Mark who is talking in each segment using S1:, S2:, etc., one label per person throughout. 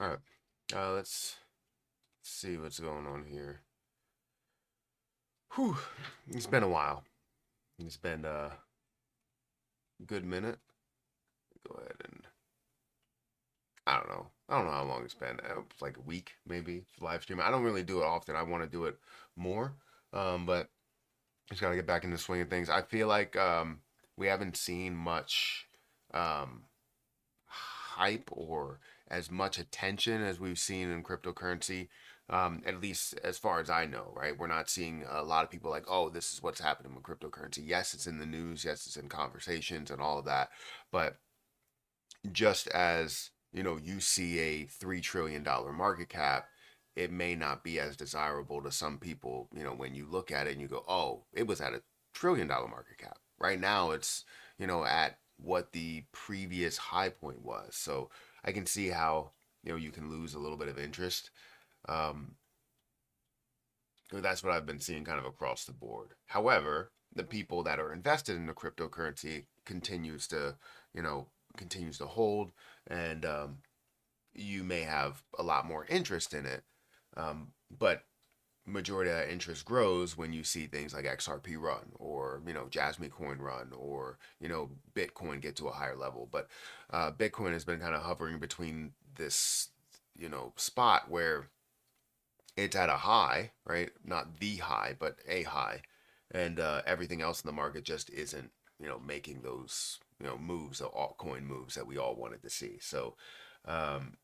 S1: All right. Let's see what's going on here. Whew. It's been a while. It's been a good minute. Go ahead and I don't know. I don't know how long it's been. It's like a week, maybe live stream. I don't really do it often. I want to do it more, but just gotta get back in the swing of things. I feel like we haven't seen much um, hype or as much attention as we've seen in cryptocurrency, at least as far as I know, right? We're not seeing a lot of people like, oh, this is what's happening with cryptocurrency. Yes, it's in the news. Yes, it's in conversations and all of that. But just as, you see a $3 trillion market cap, it may not be as desirable to some people, when you look at it and you go, oh, it was at $1 trillion market cap. Right now, it's, at what the previous high point was. So I can see how, you can lose a little bit of interest. Um, that's what I've been seeing kind of across the board. However, the people that are invested in the cryptocurrency you know, continues to hold, and you may have a lot more interest in it. But majority of that interest grows when you see things like XRP run or Jasmine coin run or Bitcoin get to a higher level. But Bitcoin has been kind of hovering between this spot where it's at a high, right? Not the high, but a high, and everything else in the market just isn't making those moves, the altcoin moves that we all wanted to see. So um,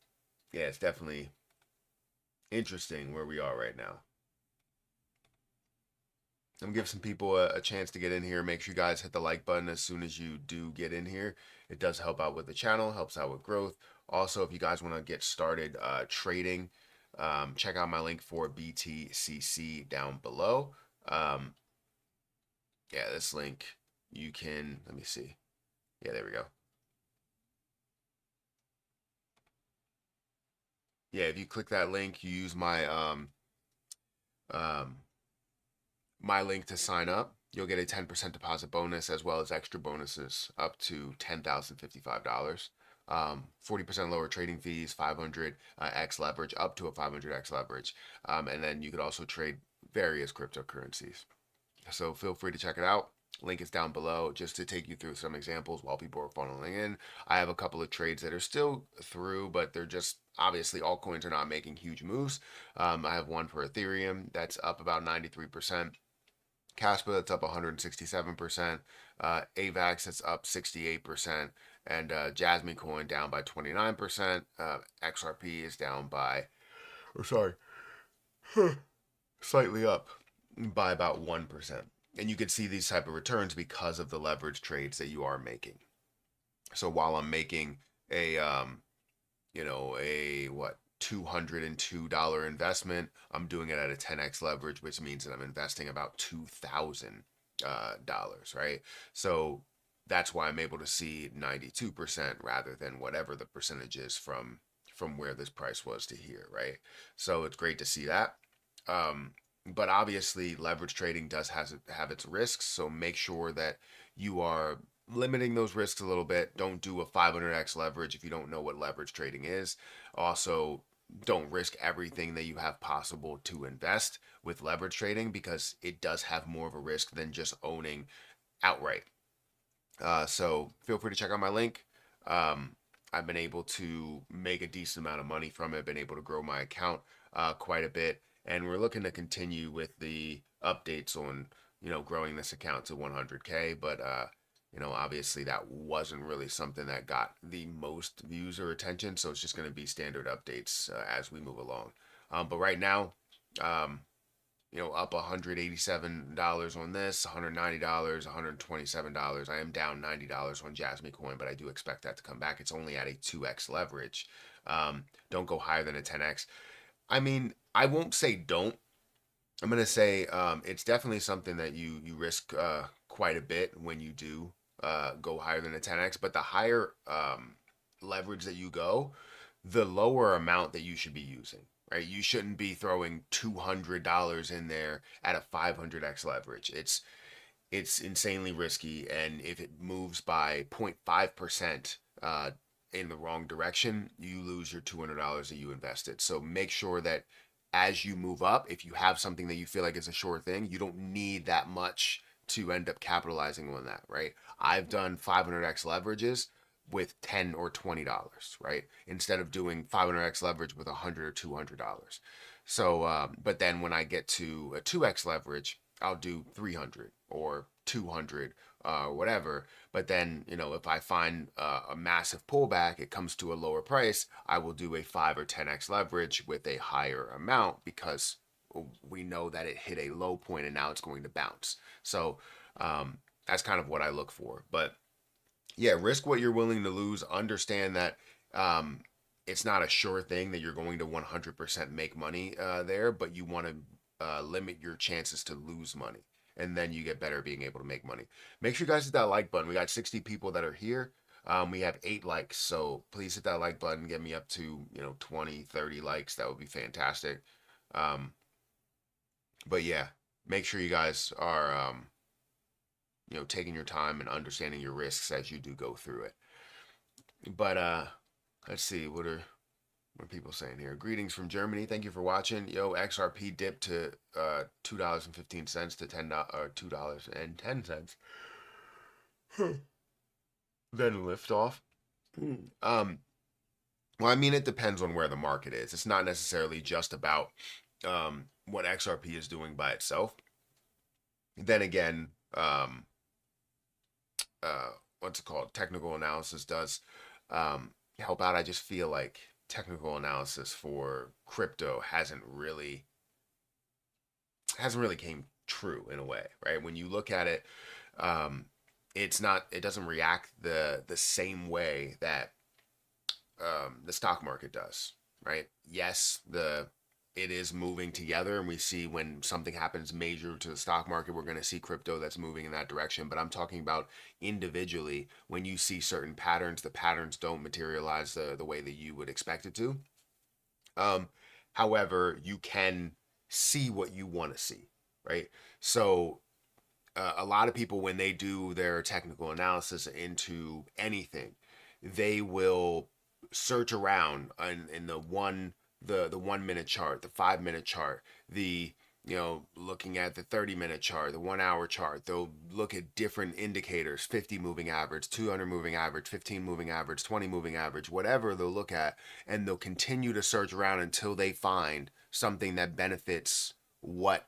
S1: yeah, it's definitely interesting where we are right now. I'm gonna give some people a chance to get in here. Make sure you guys hit the like button as soon as you do get in here. It does help out with the channel, helps out with growth. Also, if you guys want to get started trading, check out my link for BTCC down below. Um, yeah, this link you can, let me see. Yeah, there we go. Yeah, if you click that link, you use um, my link to sign up, you'll get a 10% deposit bonus as well as extra bonuses up to $10,055. 40% lower trading fees, 500x leverage, up to a 500x leverage. And then you could also trade various cryptocurrencies. So feel free to check it out. Link is down below just to take you through some examples while people are funneling in. I have a couple of trades that are still through, but they're just obviously altcoins are not making huge moves. I have one for Ethereum that's up about 93%. Caspa that's up 167%, AVAX that's up 68%, and Jasmine Coin down by 29%. XRP is down by, or sorry, slightly up by about 1%. And you can see these type of returns because of the leverage trades that you are making. So while I'm making a a what $202 investment, I'm doing it at a 10x leverage, which means that I'm investing about $2,000, right? So that's why I'm able to see 92% rather than whatever the percentage is from where this price was to here, right? So it's great to see that. But obviously, leverage trading does have its risks, so make sure that you are limiting those risks a little bit. Don't do a 500x leverage if you don't know what leverage trading is. Also, don't risk everything that you have possible to invest with leverage trading because it does have more of a risk than just owning outright. So feel free to check out my link. I've been able to make a decent amount of money from it, been able to grow my account quite a bit, and we're looking to continue with the updates on growing this account to 100K. But obviously that wasn't really something that got the most views or attention, so it's just going to be standard updates as we move along. But right now, um, up $187 on this, $190, $127. I am down $90 on Jasmine Coin, but I do expect that to come back. It's only at a 2x leverage. Don't go higher than a 10x. I mean, I won't say don't. I'm gonna say it's definitely something that you risk quite a bit when you do go higher than a 10x. But the higher leverage that you go, the lower amount that you should be using. Right, you shouldn't be throwing $200 in there at a 500x leverage. It's insanely risky, and if it moves by 0.5%, in the wrong direction, you lose your $200 that you invested. So make sure that as you move up, if you have something that you feel like is a sure thing, you don't need that much to end up capitalizing on that, right? I've done 500x leverages with $10 or $20, right? Instead of doing 500x leverage with $100 or $200. So, but then when I get to a 2x leverage, I'll do 300 or 200, whatever. But then, if I find a massive pullback, it comes to a lower price, I will do a 5 or 10x leverage with a higher amount because we know that it hit a low point and now it's going to bounce. So that's kind of what I look for. But yeah, risk what you're willing to lose. Understand that it's not a sure thing that you're going to 100% make money there, but you want to limit your chances to lose money. And then you get better at being able to make money. Make sure you guys hit that like button. We got 60 people that are here. We have 8 likes. So please hit that like button. Get me up to, 20, 30 likes. That would be fantastic. But yeah, make sure you guys are, taking your time and understanding your risks as you do go through it. But let's see, what are people saying here? Greetings from Germany. Thank you for watching. Yo, XRP dipped to $2.15 to $2.10. Then lift off. Well, I mean, it depends on where the market is. It's not necessarily just about what XRP is doing by itself. Then again, what's it called? Technical analysis does help out. I just feel like technical analysis for crypto hasn't really came true in a way, right? When you look at it, it doesn't react the same way that the stock market does, right? Yes, it is moving together, and we see when something happens major to the stock market, we're going to see crypto that's moving in that direction. But I'm talking about individually, when you see certain patterns, the patterns don't materialize the way that you would expect it to. However, you can see what you want to see, right? So a lot of people, when they do their technical analysis into anything, they will search around in the 1 minute chart, the 5 minute chart, looking at the 30-minute chart, the 1 hour chart. They'll look at different indicators: 50 moving average, 200 moving average, 15 moving average, 20 moving average, whatever they'll look at, and they'll continue to search around until they find something that benefits what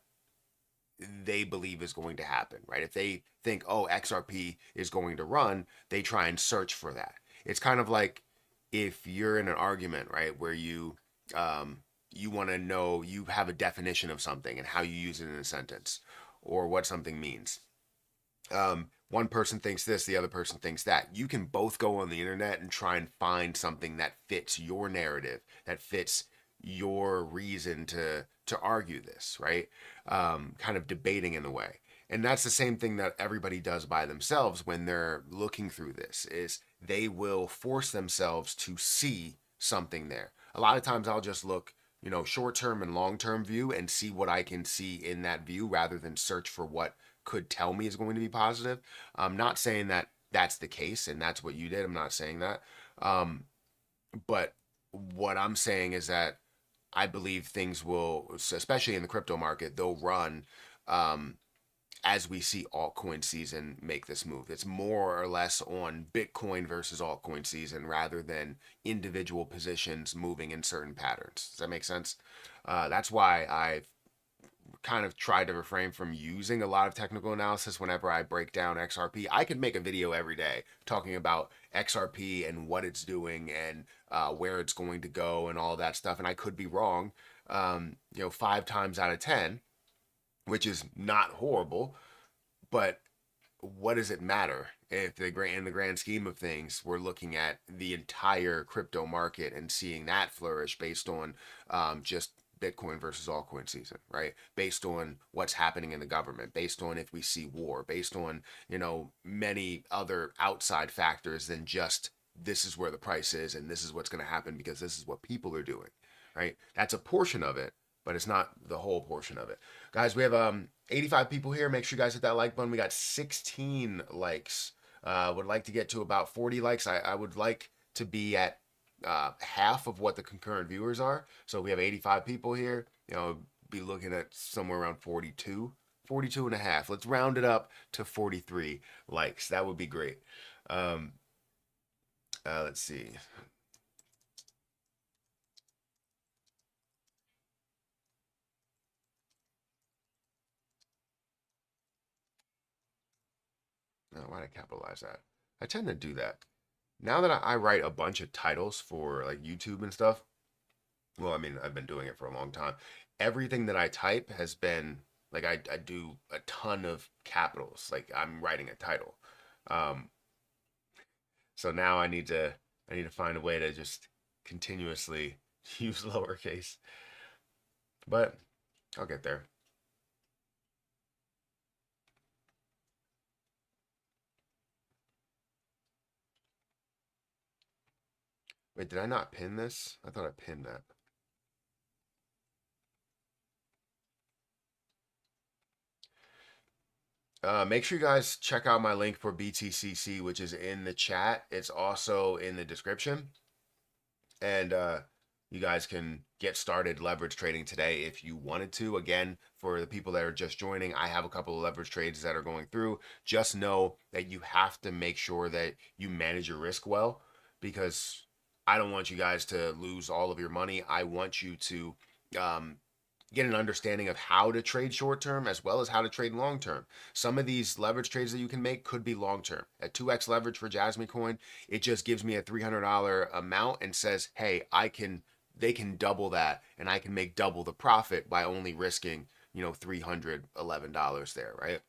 S1: they believe is going to happen, right? If they think, oh, XRP is going to run, they try and search for that. It's kind of like if you're in an argument, right, where you want to know, you have a definition of something and how you use it in a sentence or what something means. One person thinks this, the other person thinks that. You can both go on the internet and try and find something that fits your narrative, that fits your reason to argue this, right? Kind of debating in a way. And that's the same thing that everybody does by themselves when they're looking through this, is they will force themselves to see something there. A lot of times I'll just look, short-term and long-term view and see what I can see in that view rather than search for what could tell me is going to be positive. I'm not saying that that's the case and that's what you did. I'm not saying that. But what I'm saying is that I believe things will, especially in the crypto market, they'll run as we see altcoin season make this move. It's more or less on Bitcoin versus altcoin season rather than individual positions moving in certain patterns. Does that make sense? That's why I've kind of tried to refrain from using a lot of technical analysis whenever I break down XRP. I could make a video every day talking about XRP and what it's doing and where it's going to go and all that stuff. And I could be wrong, 5 times out of 10, which is not horrible, but what does it matter if in the grand scheme of things, we're looking at the entire crypto market and seeing that flourish based on just Bitcoin versus altcoin season, right? Based on what's happening in the government, based on if we see war, based on, many other outside factors than just this is where the price is and this is what's going to happen because this is what people are doing, right? That's a portion of it, but it's not the whole portion of it. Guys, we have 85 people here. Make sure you guys hit that like button. We got 16 likes. Would like to get to about 40 likes. I would like to be at half of what the concurrent viewers are. So we have 85 people here, be looking at somewhere around 42, 42 and a half. Let's round it up to 43 likes. That would be great. Um, let's see. Why did I capitalize that? I tend to do that. Now that I write a bunch of titles for like YouTube and stuff, well, I mean, I've been doing it for a long time. Everything that I type has been like I do a ton of capitals, like I'm writing a title. Um, so now I need to find a way to just continuously use lowercase, but I'll get there. Wait, did I not pin this? I thought I pinned that. Make sure you guys check out my link for BTCC, which is in the chat. It's also in the description. And you guys can get started leverage trading today if you wanted to. Again, for the people that are just joining, I have a couple of leverage trades that are going through. Just know that you have to make sure that you manage your risk well, because I don't want you guys to lose all of your money. I want you to um, get an understanding of how to trade short term as well as how to trade long term. Some of these leverage trades that you can make could be long term. At 2x leverage for Jasmine Coin, it just gives me a $300 amount and says, hey, they can double that and I can make double the profit by only risking, $311 there, right?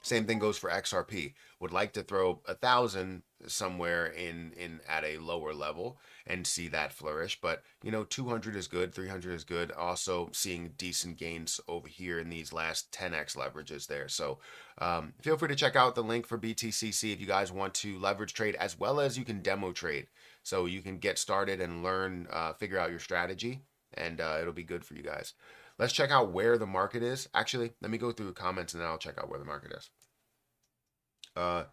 S1: Same thing goes for XRP. Would like to throw 1,000 somewhere in at a lower level and see that flourish. But 200 is good, 300 is good. Also seeing decent gains over here in these last 10x leverages there. So feel free to check out the link for BTCC if you guys want to leverage trade, as well as you can demo trade. So you can get started and learn, figure out your strategy, and it'll be good for you guys. Let's check out where the market is. Actually, let me go through the comments and then I'll check out where the market is. Uh,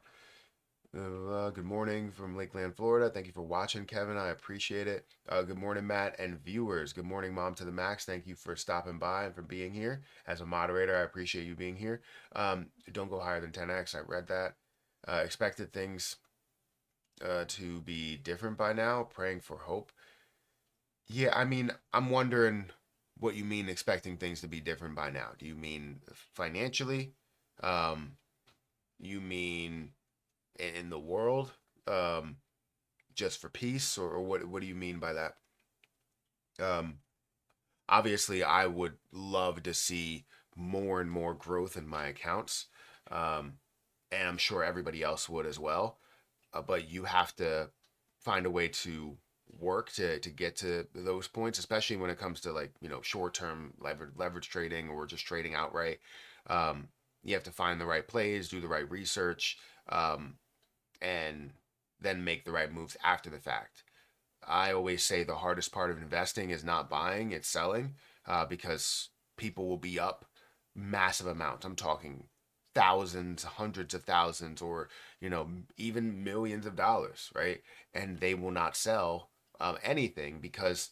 S1: good morning from Lakeland, Florida. Thank you for watching, Kevin. I appreciate it. Good morning, Matt, and viewers. Good morning, Mom to the Max. Thank you for stopping by and for being here. As a moderator, I appreciate you being here. Don't go higher than 10x. I read that. Expected things to be different by now. Praying for hope. Yeah, I mean, I'm wondering what you mean expecting things to be different by now. Do you mean financially? Um, you mean in the world? Um, just for peace, or what do you mean by that? Um, Obviously, I would love to see more and more growth in my accounts. Um, and I'm sure everybody else would as well. But you have to find a way to work to get to those points, especially when it comes to like short term leverage trading or just trading outright. Um, you have to find the right plays, do the right research, and then make the right moves after the fact. I always say the hardest part of investing is not buying, it's selling, because people will be up massive amounts. I'm talking thousands, hundreds of thousands, or even millions of dollars, right? And they will not sell anything because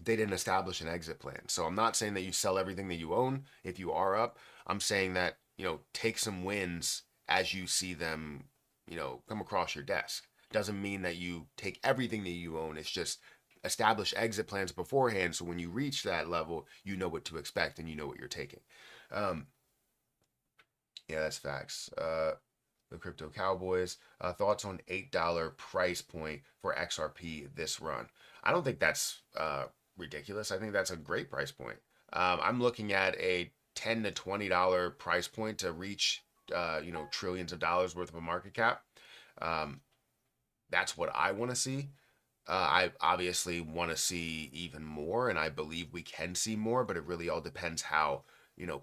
S1: they didn't establish an exit plan. So I'm not saying that you sell everything that you own if you are up. I'm saying that, take some wins as you see them, come across your desk. Doesn't mean that you take everything that you own. It's just establish exit plans beforehand so when you reach that level, you know what to expect and you know what you're taking. Um, yeah, that's facts. The Crypto Cowboys. Thoughts on $8 price point for XRP this run? I don't think that's ridiculous. I think that's a great price point. I'm looking at a $10 to $20 price point to reach, trillions of dollars worth of a market cap. Um, that's what I want to see. I obviously want to see even more, and I believe we can see more, but it really all depends how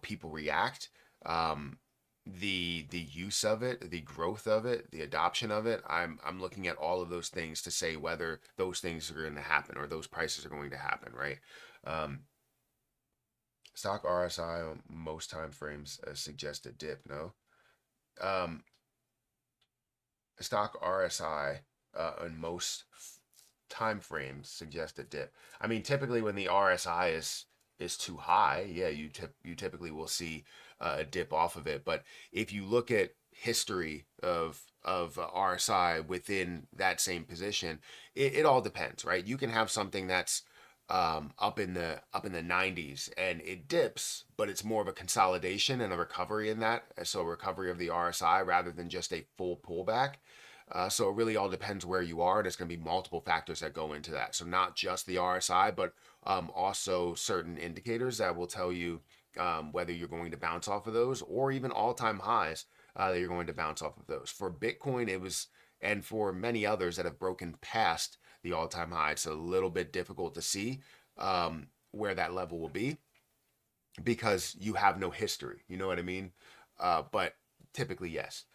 S1: people react. Um, the use of it, the growth of it, the adoption of it. I'm looking at all of those things to say whether those things are going to happen or those prices are going to happen, right? Um, Stock RSI on most time frames suggest a dip. No, um, stock RSI. in most time frames suggest a dip. I mean, typically when the RSI is too high, yeah, you typically will see a dip off of it. But if you look at history of RSI within that same position, it all depends, right? You can have something that's up in the 90s and it dips, but it's more of a consolidation and a recovery in that. So a recovery of the RSI rather than just a full pullback. So it really all depends where you are. There's going to be multiple factors that go into that. So not just the RSI, but also certain indicators that will tell you whether you're going to bounce off of those or even all-time highs that you're going to bounce off of those. For Bitcoin, it was, and for many others that have broken past the all-time high, it's a little bit difficult to see where that level will be because you have no history. You know what I mean? But typically, yes.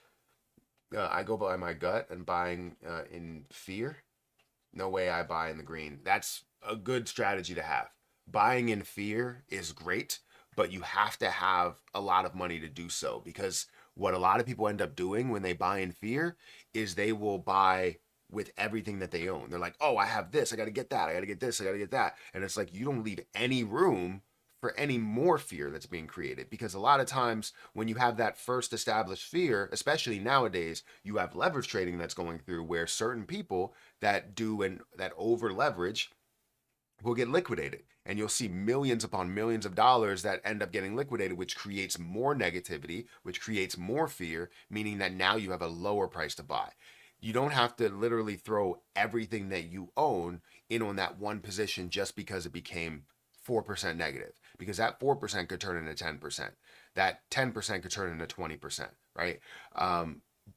S1: I go by my gut and buying in fear. No way I buy in the green. That's a good strategy to have. Buying in fear is great, but you have to have a lot of money to do so because what a lot of people end up doing when they buy in fear is they will buy with everything that they own. They're like, oh, I have this. I got to get that. I got to get this. I got to get that. And it's like you don't leave any room for any more fear that's being created because a lot of times when you have that first established fear, especially nowadays, you have leverage trading that's going through where certain people that do and that over leverage will get liquidated and you'll see millions upon millions of dollars that end up getting liquidated, which creates more negativity, which creates more fear, meaning that now you have a lower price to buy. You don't have to literally throw everything that you own in on that one position just because it became 4% negative, because that 4% could turn into 10%. That 10% could turn into 20%, right?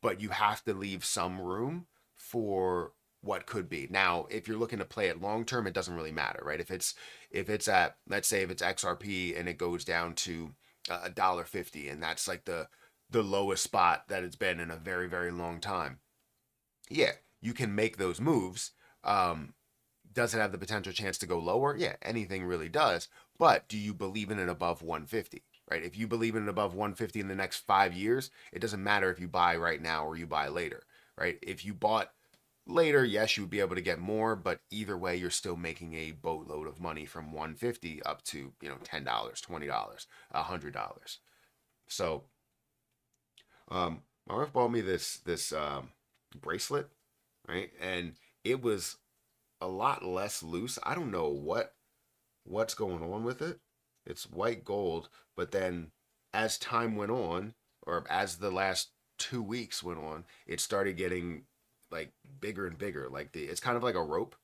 S1: But you have to leave some room for what could be. Now, if you're looking to play it long term, it doesn't really matter, right? If it's at, let's say if it's XRP and it goes down to $1.50 and that's like the lowest spot that it's been in a very, very long time. Yeah, you can make those moves. Does it have the potential chance to go lower? Yeah, anything really does. But do you believe in it above 150? Right? If you believe in it above 150 in the next 5 years, it doesn't matter if you buy right now or you buy later, right? If you bought later, yes, you would be able to get more, but either way, you're still making a boatload of money from 150 up to $10, $20, $100. So, my wife bought me this bracelet, right? And it was a lot less loose. I don't know what's going on with it. It's white gold, but then as time went on, or as the last 2 weeks went on, it started getting like bigger and bigger. Like it's kind of like a rope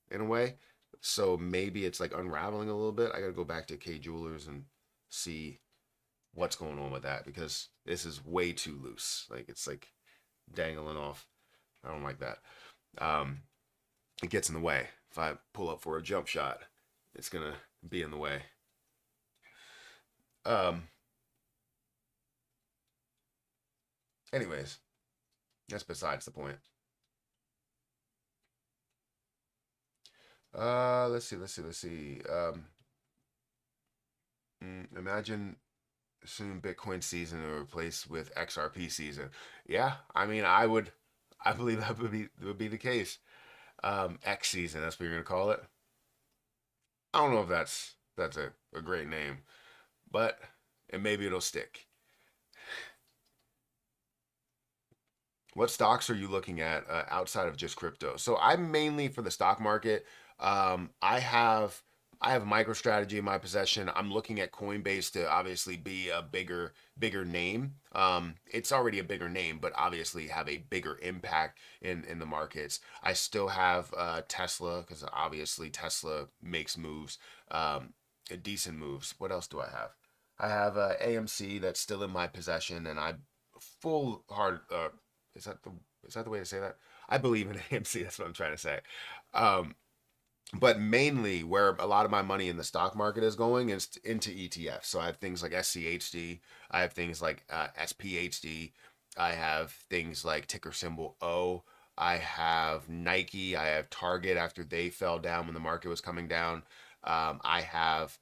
S1: in a way. So maybe it's like unraveling a little bit. I gotta go back to K Jewelers and see what's going on with that because this is way too loose. Like it's like dangling off. I don't like that. Um, it gets in the way. If I pull up for a jump shot, it's gonna be in the way. Um, anyways, that's besides the point. Let's see. Imagine soon Bitcoin season to replace with XRP season. Yeah, I mean, I believe that would be the case. X season, that's what you're gonna call it. I don't know if that's a great name, but and maybe it'll stick. What stocks are you looking at outside of just crypto? So I'm mainly for the stock market. I have MicroStrategy in my possession. I'm looking at Coinbase to obviously be a bigger name. It's already a bigger name, but obviously have a bigger impact in the markets. I still have Tesla because obviously Tesla makes moves, decent moves. What else do I have? I have AMC that's still in my possession, and I full hard. Is that the is that the way to say that? I believe in AMC. That's what I'm trying to say. Um, but mainly where a lot of my money in the stock market is going is into ETFs. So I have things like SCHD, I have things like SPHD, I have things like ticker symbol O, I have Nike, I have Target after they fell down when the market was coming down. I have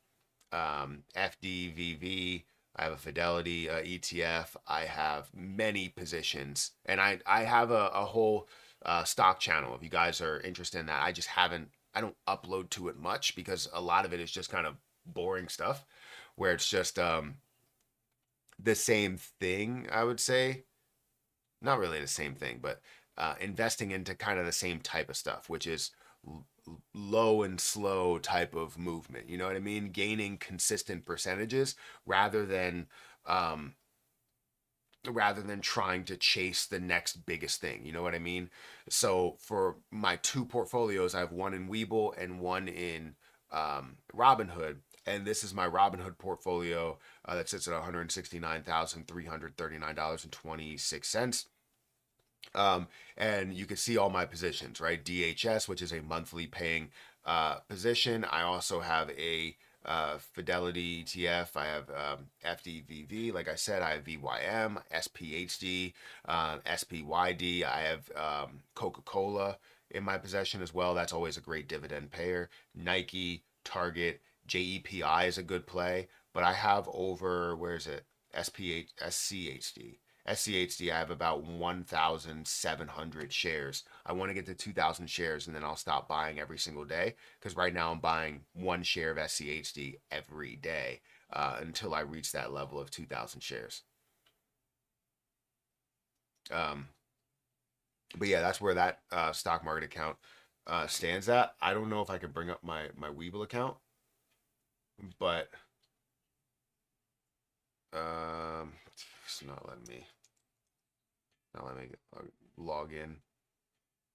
S1: FDVV. I have a Fidelity ETF. I have many positions, and I have a whole stock channel. If you guys are interested in that, I don't upload to it much because a lot of it is just kind of boring stuff where it's just the same thing, I would say. Not really the same thing, but investing into kind of the same type of stuff, which is low and slow type of movement. You know what I mean? Gaining consistent percentages rather than um, rather than trying to chase the next biggest thing. You know what I mean? So for my two portfolios, I have one in Weeble and one in Robinhood. And this is my Robinhood portfolio that sits at $169,339.26. And you can see all my positions, right? DHS, which is a monthly paying position. I also have a Fidelity ETF. I have FDVV. Like I said, I have VYM, SPHD, SPYD. I have Coca-Cola in my possession as well. That's always a great dividend payer. Nike, Target, JEPI is a good play. But I have over, where is it? SCHD. SCHD, I have about 1,700 shares. I want to get to 2,000 shares and then I'll stop buying every single day because right now I'm buying one share of SCHD every day until I reach that level of 2,000 shares. Um, but yeah, that's where that stock market account stands at. I don't know if I can bring up my Weeble account, but it's not letting me log in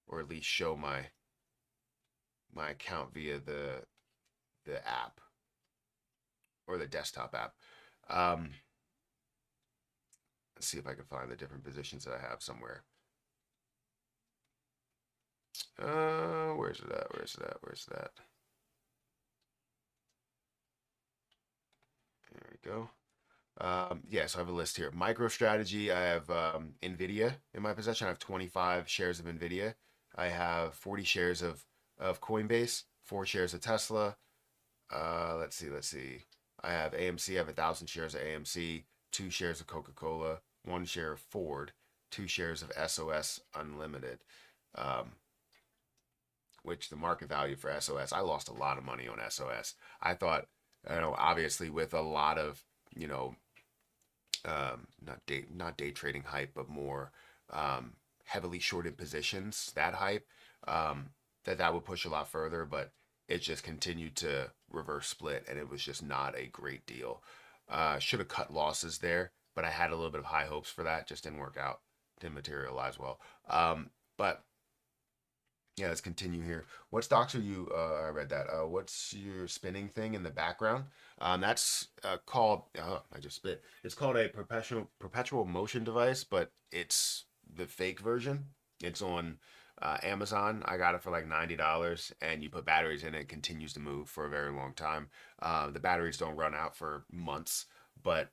S1: or at least show my account via the app or the desktop app. Um, let's see if I can find the different positions that I have somewhere. Where's it at? Where's it at? Where's that? There we go. Yeah, so I have a list here. MicroStrategy, I have NVIDIA in my possession. I have 25 shares of NVIDIA. I have 40 shares of Coinbase, 4 shares of Tesla. Let's see. I have AMC. I have 1,000 shares of AMC, 2 shares of Coca-Cola, 1 share of Ford, 2 shares of SOS Unlimited. Um, which the market value for SOS, I lost a lot of money on SOS. I thought, obviously with a lot of, you know, not day trading hype, but more heavily shorted positions. That hype that would push a lot further, but it just continued to reverse split, and it was just not a great deal. Should have cut losses there, but I had a little bit of high hopes for that. Just didn't work out, didn't materialize well. But yeah, let's continue here. What stocks are you? I read that. What's your spinning thing in the background? That's called. I just spit. It's called a perpetual motion device, but it's the fake version. It's on Amazon. I got it for like $90, and you put batteries in it. It continues to move for a very long time. The batteries don't run out for months, but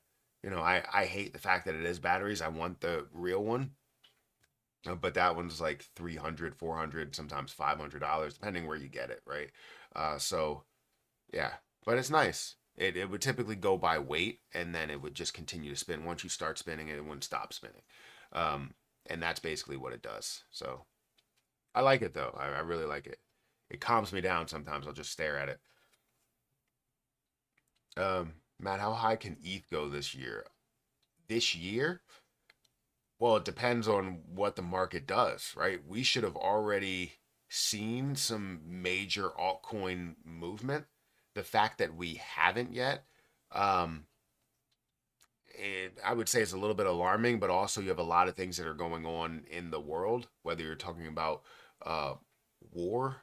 S1: I hate the fact that it is batteries. I want the real one, but that one's like 300, 400, sometimes $500, depending where you get it, right? So yeah, but it's nice. It would typically go by weight, and then it would just continue to spin. Once you start spinning it wouldn't stop spinning. Um, and that's basically what it does. So I like it though. I really like it. It calms me down sometimes. I'll just stare at it. Matt, how high can ETH go this year? This year? Well, it depends on what the market does, right? We should have already seen some major altcoin movement. The fact that we haven't yet, um, I would say it's a little bit alarming, but also you have a lot of things that are going on in the world, whether you're talking about uh, war,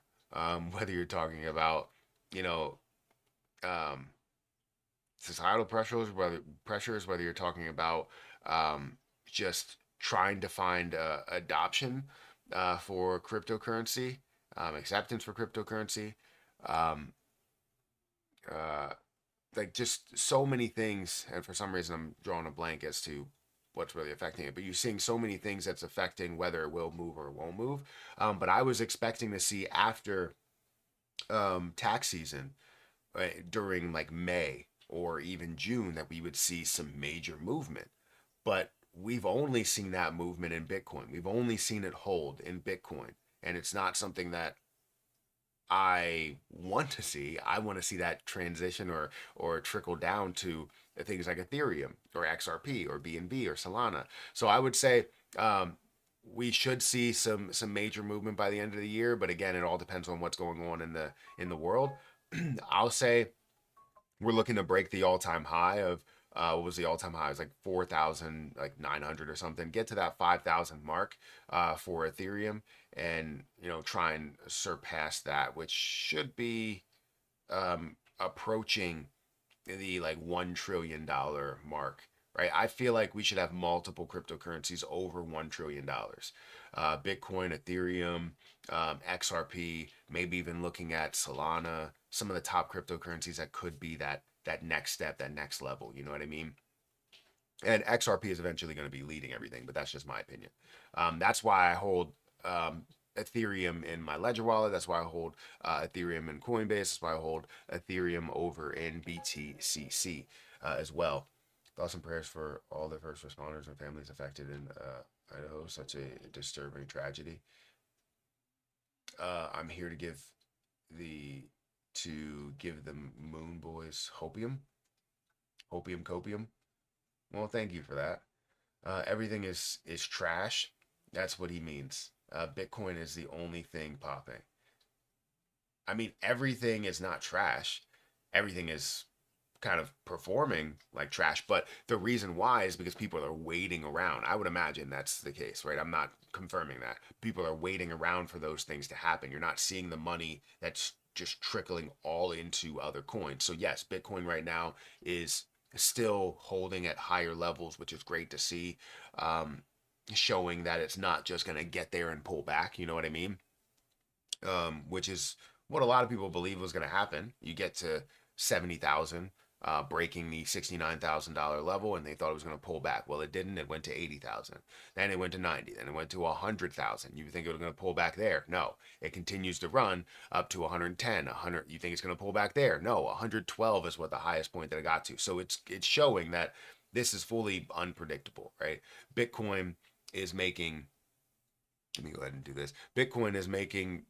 S1: whether you're talking about, you know, um, societal whether you're talking about just trying to find adoption for cryptocurrency, acceptance for cryptocurrency, um, uh, like just so many things. And for some reason, I'm drawing a blank as to what's really affecting it. But you're seeing so many things that's affecting whether it will move or won't move. But I was expecting to see after tax season, right, during like May or even June, that we would see some major movement. But we've only seen that movement in Bitcoin. We've only seen it hold in Bitcoin. And it's not something that I want to see. I want to see that transition or trickle down to things like Ethereum or XRP or BNB or Solana. So I would say we should see some major movement by the end of the year. But again, it all depends on what's going on in the world. I'll say we're looking to break the all-time high of what was the all-time high? It was like 4,000, like 900 or something. Get to that 5,000 mark for Ethereum, and try and surpass that, which should be approaching the like $1 trillion mark. Right, I feel like we should have multiple cryptocurrencies over $1 trillion. Bitcoin, Ethereum, XRP, maybe even looking at Solana, some of the top cryptocurrencies that could be that next step, that next level. You know what I mean? And XRP is eventually going to be leading everything, but that's just my opinion. That's why I hold Ethereum in my Ledger wallet. That's why I hold Ethereum in Coinbase. That's why I hold Ethereum over in BTCC as well. Thoughts and prayers for all the first responders and families affected in Idaho. Such a disturbing tragedy. I'm here to give the Moon Boys hopium copium. Well, thank you for that. Everything is trash. That's what he means. Bitcoin is the only thing popping. I mean, everything is not trash. Everything is kind of performing like trash, but the reason why is because people are waiting around. I would imagine that's the case, right? I'm not confirming that. People are waiting around for those things to happen. You're not seeing the money that's just trickling all into other coins. So yes, Bitcoin right now is still holding at higher levels, which is great to see, showing that it's not just going to get there and pull back. You know what I mean? Which is what a lot of people believe was going to happen. You get to 70,000, breaking the $69,000 level, and they thought it was going to pull back. Well, it didn't. It went to 80,000. Then it went to 90. Then it went to 100,000. You think it was going to pull back there? No. It continues to run up to 110, 100. You think it's going to pull back there? No. 112 is what the highest point that it got to. So it's showing that this is fully unpredictable, right? Bitcoin is making. Let me go ahead and do this. Bitcoin is making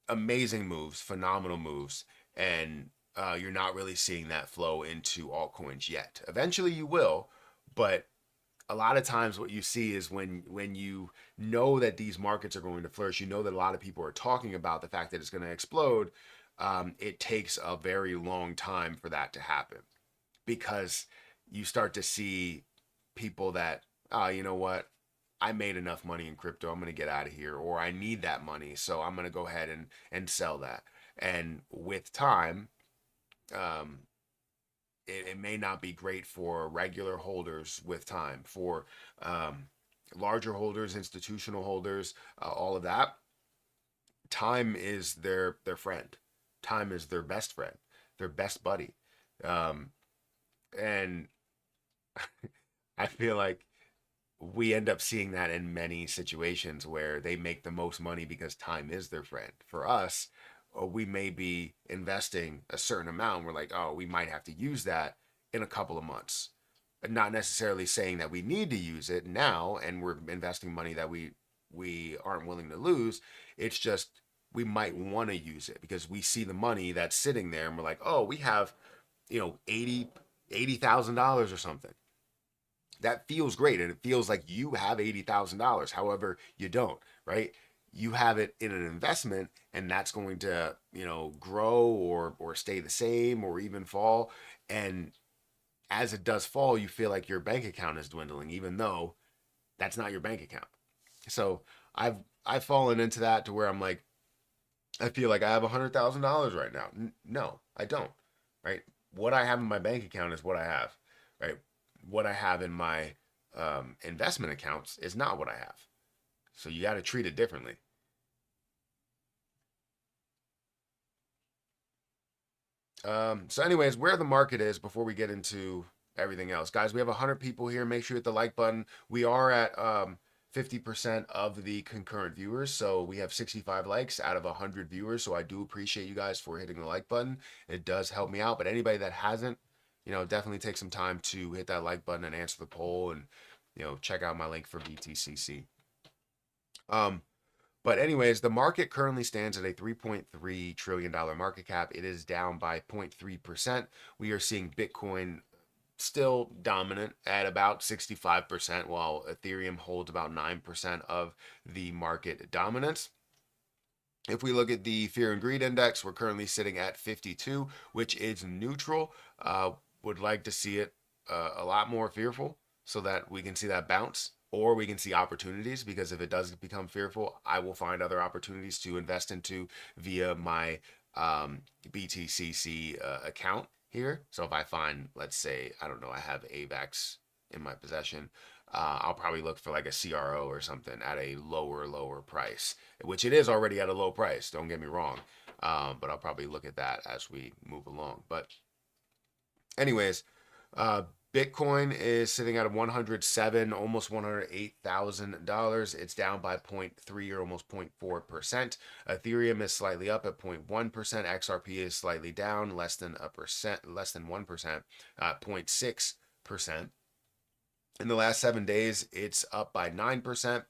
S1: amazing moves, phenomenal moves, and you're not really seeing that flow into altcoins yet. Eventually you will, but a lot of times what you see is when you know that these markets are going to flourish, you know that a lot of people are talking about the fact that it's going to explode. It takes a very long time for that to happen, because you start to see people that, you know what, I made enough money in crypto, I'm going to get out of here, or I need that money, so I'm going to go ahead and sell that. And with time, um, it may not be great for regular holders with time. For larger holders, institutional holders, all of that, time is their friend. Time is their best friend, their best buddy. Um, and I feel like we end up seeing that in many situations where they make the most money because time is their friend. For us, we may be investing a certain amount. We're like, oh, we might have to use that in a couple of months. And not necessarily saying that we need to use it now and we're investing money that we aren't willing to lose. It's just we might want to use it because we see the money that's sitting there and we're like, oh, we have, 80,000 or something. That feels great, and it feels like you have $80,000. However, you don't, right? You have it in an investment, and that's going to, grow or stay the same or even fall. And as it does fall, you feel like your bank account is dwindling, even though that's not your bank account. So I've fallen into that to where I'm like, I feel like I have $100,000 right now. No, I don't. Right? What I have in my bank account is what I have. Right? What I have in my investment accounts is not what I have. So you got to treat it differently. So, anyways, where the market is before we get into everything else, guys, we have 100 people here. Make sure you hit the like button. We are at 50% of the concurrent viewers, so we have 65 likes out of 100 viewers. So I do appreciate you guys for hitting the like button. It does help me out. But anybody that hasn't, definitely take some time to hit that like button and answer the poll and check out my link for BTCC. Um, but anyways, the market currently stands at a $3.3 trillion market cap. It is down by 0.3%. We are seeing Bitcoin still dominant at about 65%, while Ethereum holds about 9% of the market dominance. If we look at the fear and greed index, we're currently sitting at 52, which is neutral. Would like to see it a lot more fearful so that we can see that bounce, or we can see opportunities, because if it does become fearful, I will find other opportunities to invest into via my BTCC account here. So if I find, let's say, I don't know, I have AVAX in my possession, I'll probably look for like a CRO or something at a lower price, which it is already at a low price. Don't get me wrong. But I'll probably look at that as we move along. But anyways, uh, Bitcoin is sitting at 107, almost $108,000. It's down by 0.3 or almost 0.4%. Ethereum is slightly up at 0.1%. XRP is slightly down, less than 1%, 0.6%. In the last 7 days, it's up by 9%.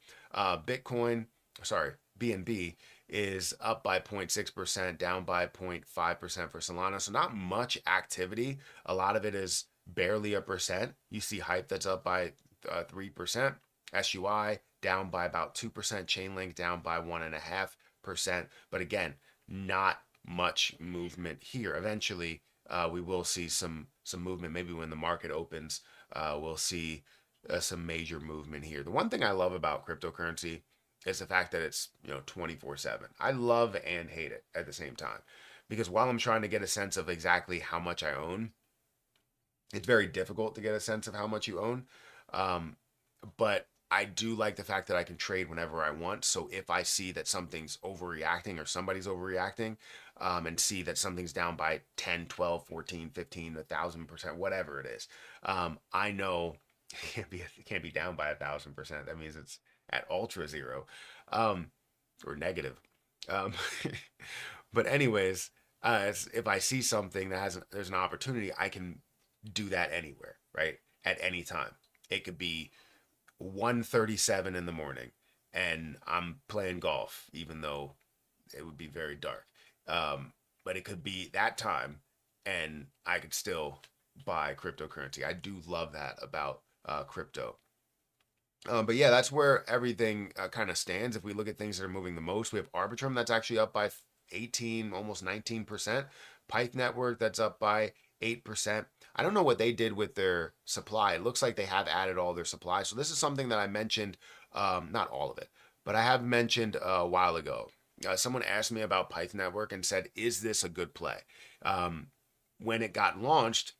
S1: BNB is up by 0.6%, down by 0.5% for Solana. So not much activity. A lot of it is barely a percent. You see Hype that's up by 3%. SUI down by about 2%. Chainlink down by 1.5%. But again, not much movement here. Eventually, we will see some movement. Maybe when the market opens, we'll see some major movement here. The one thing I love about cryptocurrency is the fact that it's 24/7. I love and hate it at the same time, because while I'm trying to get a sense of exactly how much I own, it's very difficult to get a sense of how much you own. But I do like the fact that I can trade whenever I want. So if I see that something's overreacting or somebody's overreacting, and see that something's down by 10, 12, 14, 15, 1,000%, whatever it is, I know it can't be down by 1,000%. That means it's at ultra zero, or negative. Um, but anyways, if I see something there's an opportunity, I can do that anywhere, right? At any time. It could be 1:37 in the morning, and I'm playing golf, even though it would be very dark. But it could be that time, and I could still buy cryptocurrency. I do love that about crypto. But yeah, that's where everything kind of stands. If we look at things that are moving the most, we have Arbitrum that's actually up by 18, almost 19%. Pyth Network that's up by 8%. I don't know what they did with their supply. It looks like they have added all their supply. So this is something that I mentioned, not all of it, but I have mentioned a while ago. Someone asked me about Pyth Network and said, is this a good play? When it got launched,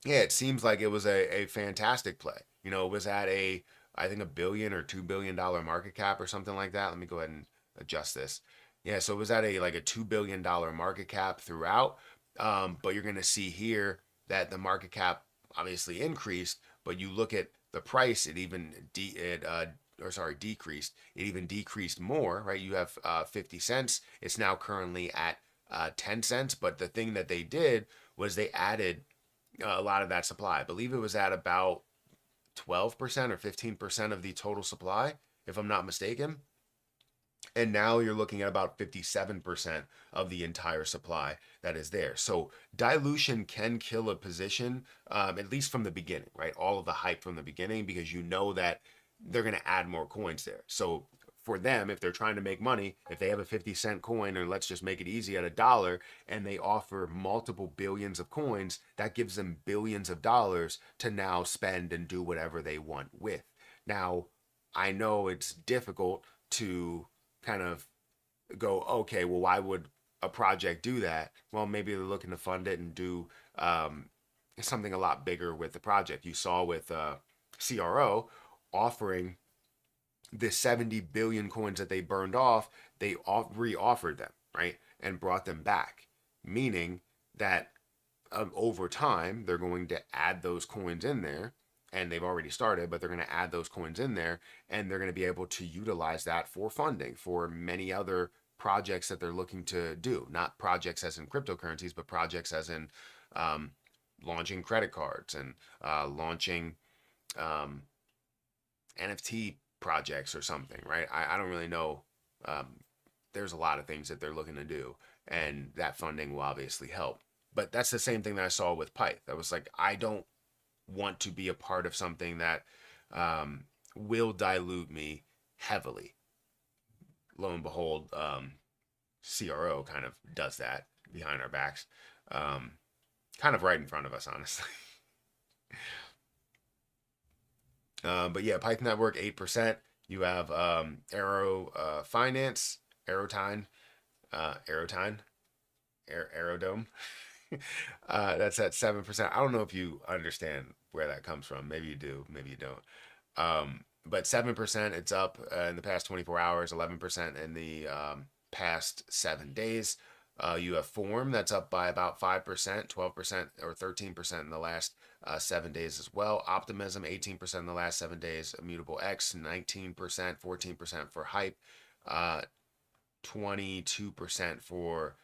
S1: yeah, it seems like it was a fantastic play. It was at I think $1 billion or $2 billion market cap or something like that. Let me go ahead and adjust this. Yeah, so it was at a $2 billion market cap throughout. But you're going to see here that the market cap obviously increased, but you look at the price, it even decreased. It even decreased more, right? You have 50 cents. It's now currently at 10 cents. But the thing that they did was they added a lot of that supply. I believe it was at about 12% or 15% of the total supply, if I'm not mistaken. And now you're looking at about 57% of the entire supply that is there. So dilution can kill a position, at least from the beginning, right? All of the hype from the beginning, because you know that they're going to add more coins there. So for them, if they're trying to make money, if they have a 50-cent coin, or let's just make it easy at $1, and they offer multiple billions of coins, that gives them billions of dollars to now spend and do whatever they want with. Now, I know it's difficult to kind of go, okay, well, why would a project do that? Well, maybe they're looking to fund it and do something a lot bigger with the project. You saw with CRO offering the 70 billion coins that they burned off, they re-offered them, right? And brought them back, meaning that over time, they're going to add those coins in there, and they've already started, but they're going to add those coins in there, and they're going to be able to utilize that for funding for many other projects that they're looking to do. Not projects as in cryptocurrencies, but projects as in launching credit cards and launching NFT projects or something, right? I don't really know. Um, there's a lot of things that they're looking to do, and that funding will obviously help. But that's the same thing that I saw with Pyth. I was like, I don't want to be a part of something that will dilute me heavily. Lo and behold, CRO kind of does that behind our backs, um, kind of right in front of us, honestly. But yeah, Python Network 8%. You have Aero Finance, Aerotine, Aerotine, Aerodome. That's at 7%. I don't know if you understand where that comes from. Maybe you do, maybe you don't. But 7%, it's up in the past 24 hours, 11% in the past 7 days. You have Form that's up by about 5%, 12%, or 13% in the last 7 days as well. Optimism, 18% in the last 7 days. Immutable X, 19%, 14% for Hype, 22% for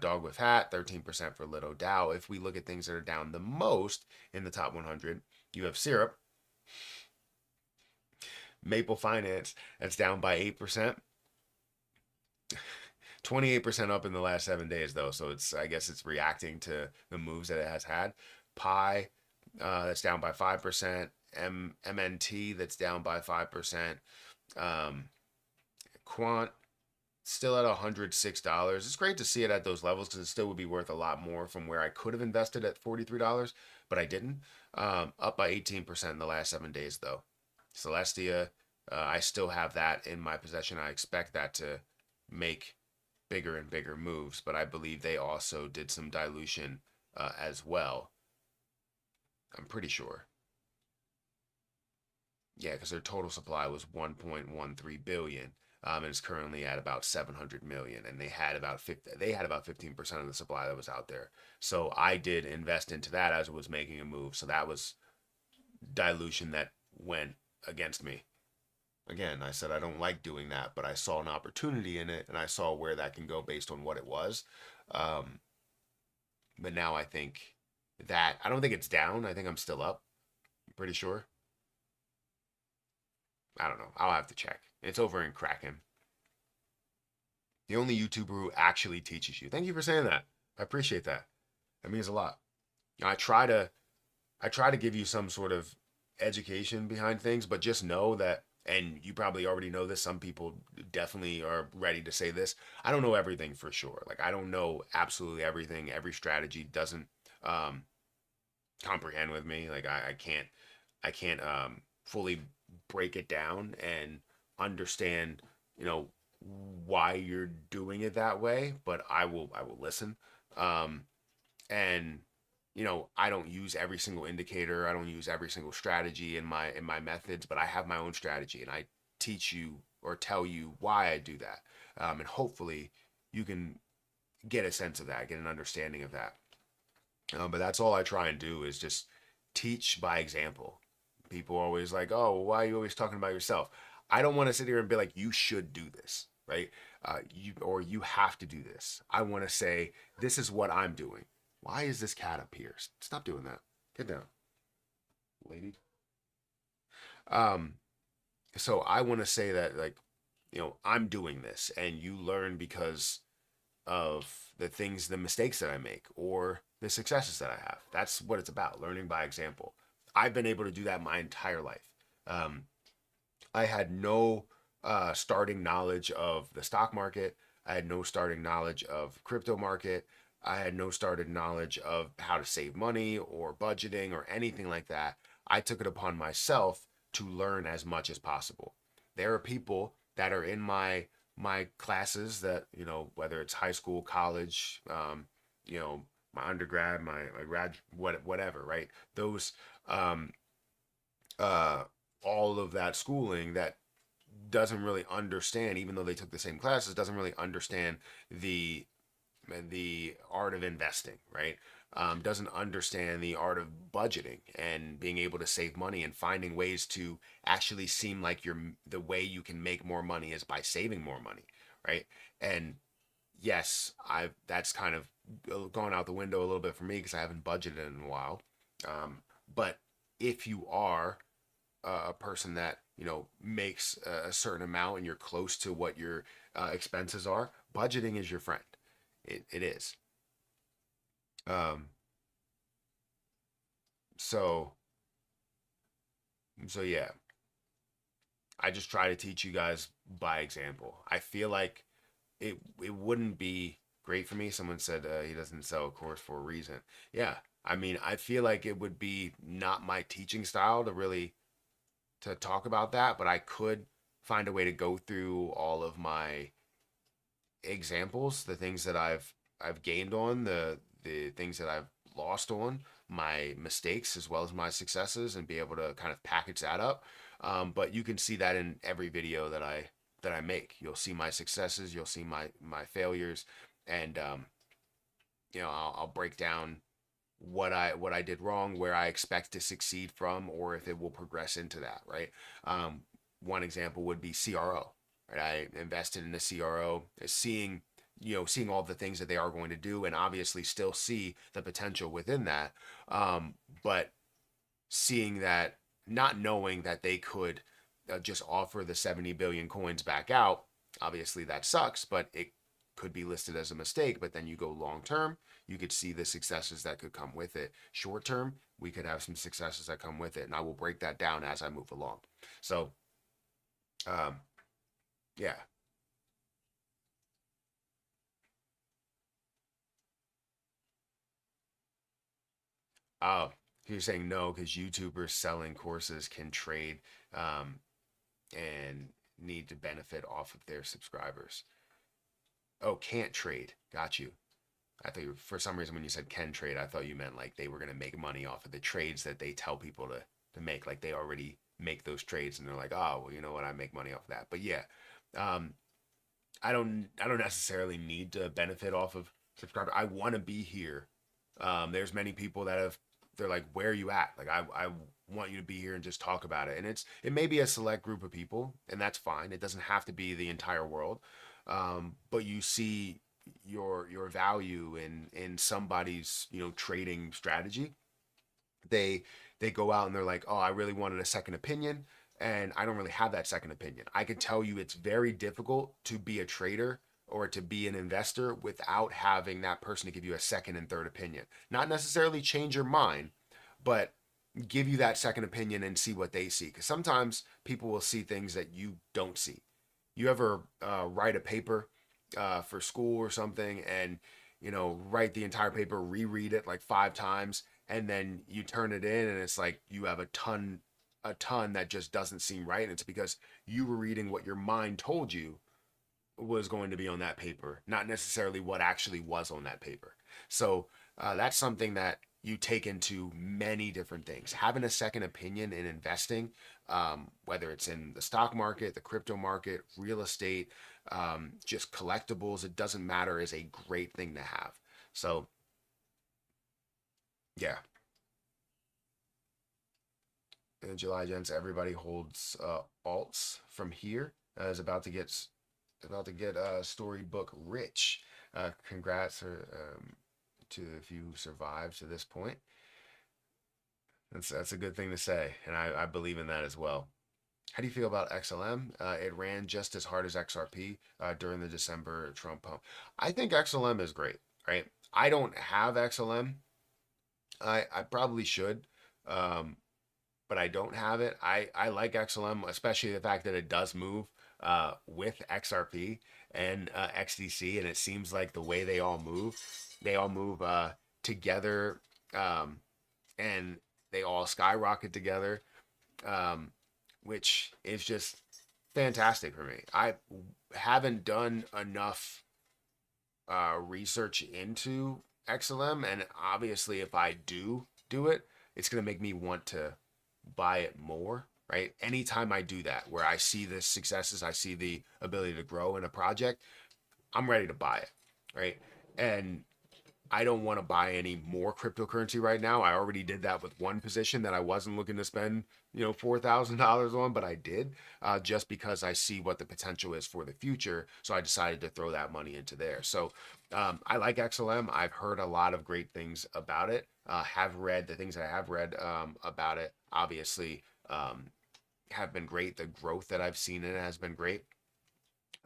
S1: Dog with Hat, 13% for Little Dow. If we look at things that are down the most in the top 100, you have Syrup, Maple Finance, that's down by 8%. 28% up in the last 7 days, though. So I guess it's reacting to the moves that it has had. Pi, that's down by 5%. MNT, that's down by 5%. Quant, still at $106. It's great to see it at those levels because it still would be worth a lot more from where I could have invested at $43, but I didn't. Up by 18% in the last 7 days, though. Celestia, I still have that in my possession. I expect that to make bigger and bigger moves, but I believe they also did some dilution as well. I'm pretty sure. Yeah, because their total supply was 1.13 billion. And it's currently at about 700 million, and they had about 15% of the supply that was out there. So I did invest into that as it was making a move. So that was dilution that went against me. Again, I said I don't like doing that, but I saw an opportunity in it, and I saw where that can go based on what it was. Um, but now I think that I don't think it's down. I think I'm still up. I'm pretty sure. I don't know. I'll have to check. It's over in Kraken. The only YouTuber who actually teaches you. Thank you for saying that. I appreciate that. That means a lot. I try to I try to give you some sort of education behind things, but just know that, and you probably already know this, some people definitely are ready to say this. I don't know everything for sure. Like, I don't know absolutely everything. Every strategy doesn't um, comprehend with me. Like, I can't fully break it down and understand, you know, why you're doing it that way, but I will listen. Um, and I don't use every single indicator. I don't use every single strategy in my methods, but I have my own strategy, and I teach you or tell you why I do that. And hopefully you can get a sense of that, get an understanding of that. But that's all I try and do is just teach by example. People are always like, oh, well, why are you always talking about yourself? I don't want to sit here and be like, you should do this, right? You have to do this. I want to say, this is what I'm doing. Why is this cat up here? Stop doing that. Get down, lady. Um, so I want to say that, like, I'm doing this, and you learn because of the mistakes that I make, or the successes that I have. That's what it's about, learning by example. I've been able to do that my entire life. Um, I had no starting knowledge of the stock market. I had no starting knowledge of crypto market. I had no started knowledge of how to save money or budgeting or anything like that. I took it upon myself to learn as much as possible. There are people that are in my classes that, whether it's high school, college, my undergrad, my grad, whatever, right? Those um, uh, all of that schooling that doesn't really understand, even though they took the same classes, doesn't really understand the the art of investing, right? Doesn't understand the art of budgeting and being able to save money and finding ways to actually seem like the way you can make more money is by saving more money, right? And yes, I've that's kind of gone out the window a little bit for me because I haven't budgeted in a while. But if you are a person that makes a certain amount and you're close to what your expenses are, budgeting is your friend. It is. Um, so so yeah, I just try to teach you guys by example. I feel like it wouldn't be great for me. Someone said he doesn't sell a course for a reason. Yeah, I mean, I feel like it would be not my teaching style to really to talk about that, but I could find a way to go through all of my examples, the things that I've gained on, the things that I've lost on, my mistakes as well as my successes, and be able to kind of package that up. But you can see that in every video that I make. You'll see my successes, you'll see my failures, and I'll break down what I did wrong, where I expect to succeed from, or if it will progress into that. Right. One example would be CRO. Right. I invested in the CRO, seeing all the things that they are going to do, and obviously still see the potential within that. But seeing that, not knowing that they could just offer the 70 billion coins back out, obviously that sucks, but it could be listed as a mistake. But then you go long term, you could see the successes that could come with it. Short term, we could have some successes that come with it, and I will break that down as I move along. So, um, yeah. Oh, you're saying no because YouTubers selling courses can trade um, and need to benefit off of their subscribers. Oh, can't trade. Got you. I thought for some reason when you said can trade, I thought you meant like they were gonna make money off of the trades that they tell people to make. Like they already make those trades and they're like, oh, well, you know what, I make money off of that. But yeah, um, I don't necessarily need to benefit off of subscriber. I want to be here. There's many people that have they're like, where are you at? Like I want you to be here and just talk about it. And it may be a select group of people, and that's fine. It doesn't have to be the entire world. But you see your value in somebody's trading strategy. they they go out and they're like, oh, I really wanted a second opinion, and I don't really have that second opinion. I can tell you it's very difficult to be a trader or to be an investor without having that person to give you a second and third opinion. Not necessarily change your mind, but give you that second opinion and see what they see. Because sometimes people will see things that you don't see. You ever write a paper for school or something, and write the entire paper, reread it like 5 times, and then you turn it in, and it's like you have a ton that just doesn't seem right, and it's because you were reading what your mind told you was going to be on that paper, not necessarily what actually was on that paper. So that's something that you take into many different things. Having a second opinion in investing, whether it's in the stock market, the crypto market, real estate, just collectibles, it doesn't matter, is a great thing to have. So, yeah. In July, gents, everybody holds alts from here. Is about to get storybook rich. Congrats to if you survived to this point. That's a good thing to say, and I believe in that as well. How do you feel about XLM? It ran just as hard as XRP during the December Trump pump. I think XLM is great, right? I don't have XLM. I probably should, um, but I don't have it. I like XLM, especially the fact that it does move with XRP and XDC, and it seems like the way they all move together, and they all skyrocket together, um, which is just fantastic for me. I haven't done enough research into XLM, and obviously, if I do it, it's gonna make me want to buy it more. Right? Anytime I do that, where I see the successes, I see the ability to grow in a project, I'm ready to buy it. Right? And I don't want to buy any more cryptocurrency right now. I already did that with one position that I wasn't looking to spend, $4,000 on, but I did, just because I see what the potential is for the future. So I decided to throw that money into there. So I like XLM. I've heard a lot of great things about it. Have read the things that I have read about it. Obviously, have been great. The growth that I've seen in it has been great.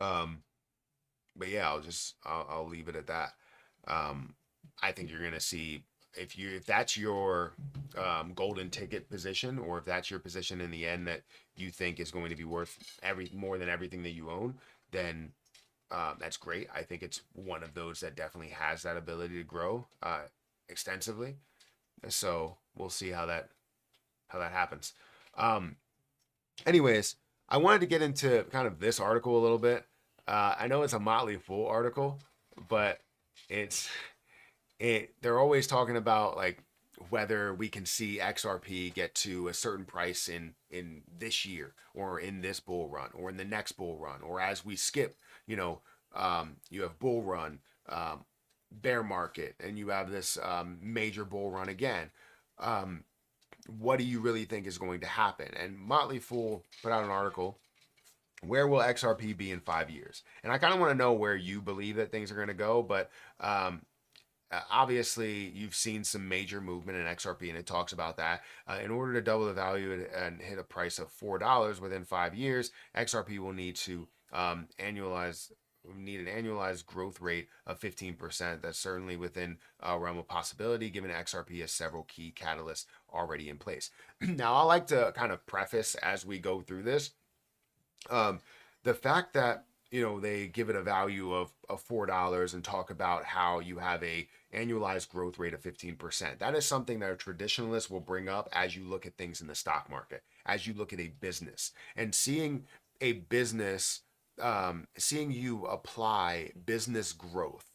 S1: Um, but yeah, I'll leave it at that. Um, I think you're gonna see if that's your golden ticket position, or if that's your position in the end that you think is going to be worth every more than everything that you own, then that's great. I think it's one of those that definitely has that ability to grow extensively. So we'll see how that happens. Um, anyways, I wanted to get into kind of this article a little bit. I know it's a Motley Fool article, but it's they're always talking about like whether we can see XRP get to a certain price in this year, or in this bull run, or in the next bull run, or as we skip, you know, you have bull run, bear market, and you have this major bull run again. Um, what do you really think is going to happen? And Motley Fool put out an article. Where will XRP be in 5 years? And I kind of want to know where you believe that things are going to go, but obviously you've seen some major movement in XRP, and it talks about that. In order to double the value and hit a price of $4 within 5 years, XRP will need to annualize need an annualized growth rate of 15%. That's certainly within a realm of possibility, given XRP has several key catalysts already in place. Now, I like to kind of preface as we go through this, um, the fact that they give it a value of $4 and talk about how you have a annualized growth rate of 15%. That is something that a traditionalist will bring up as you look at things in the stock market, as you look at a business, and seeing a business, seeing you apply business growth,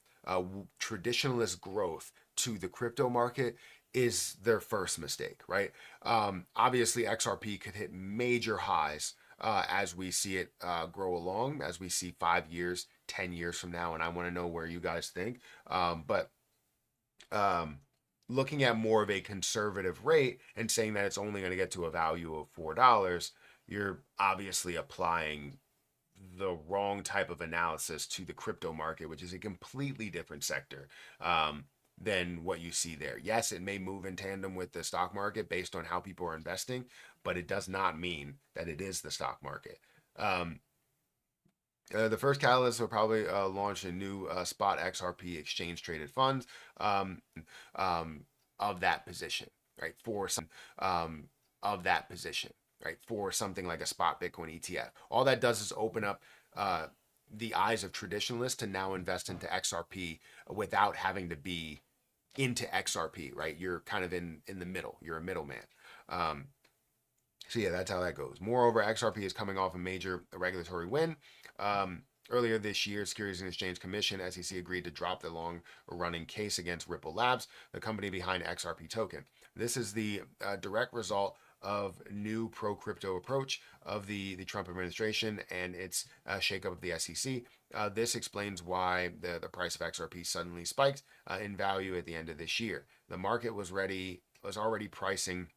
S1: traditionalist growth to the crypto market is their first mistake, right? Obviously, XRP could hit major highs as we see it grow along, as we see 5 years, 10 years from now. And I want to know where you guys think. But looking at more of a conservative rate and saying that it's only going to get to a value of $4, you're obviously applying the wrong type of analysis to the crypto market, which is a completely different sector. Than what you see there. Yes, it may move in tandem with the stock market based on how people are investing, but it does not mean that it is the stock market. The first catalyst will probably launch a new spot XRP exchange traded funds of that position, right? For some of that position, right? For something like a spot Bitcoin ETF. All that does is open up the eyes of traditionalists to now invest into XRP without having to be into XRP, right? You're kind of in the middle. You're a middleman. So yeah, that's how that goes. Moreover, XRP is coming off a major regulatory win. Earlier this year, Securities and Exchange Commission (SEC) agreed to drop the long-running case against Ripple Labs, the company behind XRP token. This is the direct result of new pro-crypto approach of the Trump administration and its shakeup of the SEC. This explains why the price of XRP suddenly spiked in value at the end of this year. The market was already pricing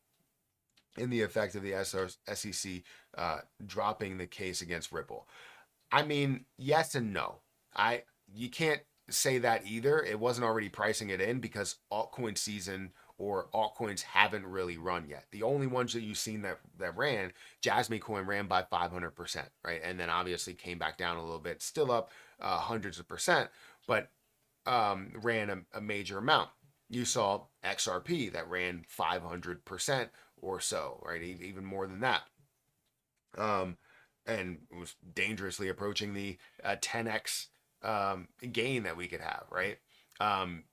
S1: in the effect of the SEC dropping the case against Ripple. I mean, yes and no. You can't say that either. It wasn't already pricing it in because altcoin season or altcoins haven't really run yet. The only ones that you've seen that ran, Jasmine Coin ran by 500%, right? And then obviously came back down a little bit, still up hundreds of percent, but ran a major amount. You saw XRP that ran 500% or so, right? Even more than that. And was dangerously approaching the 10x gain that we could have, right?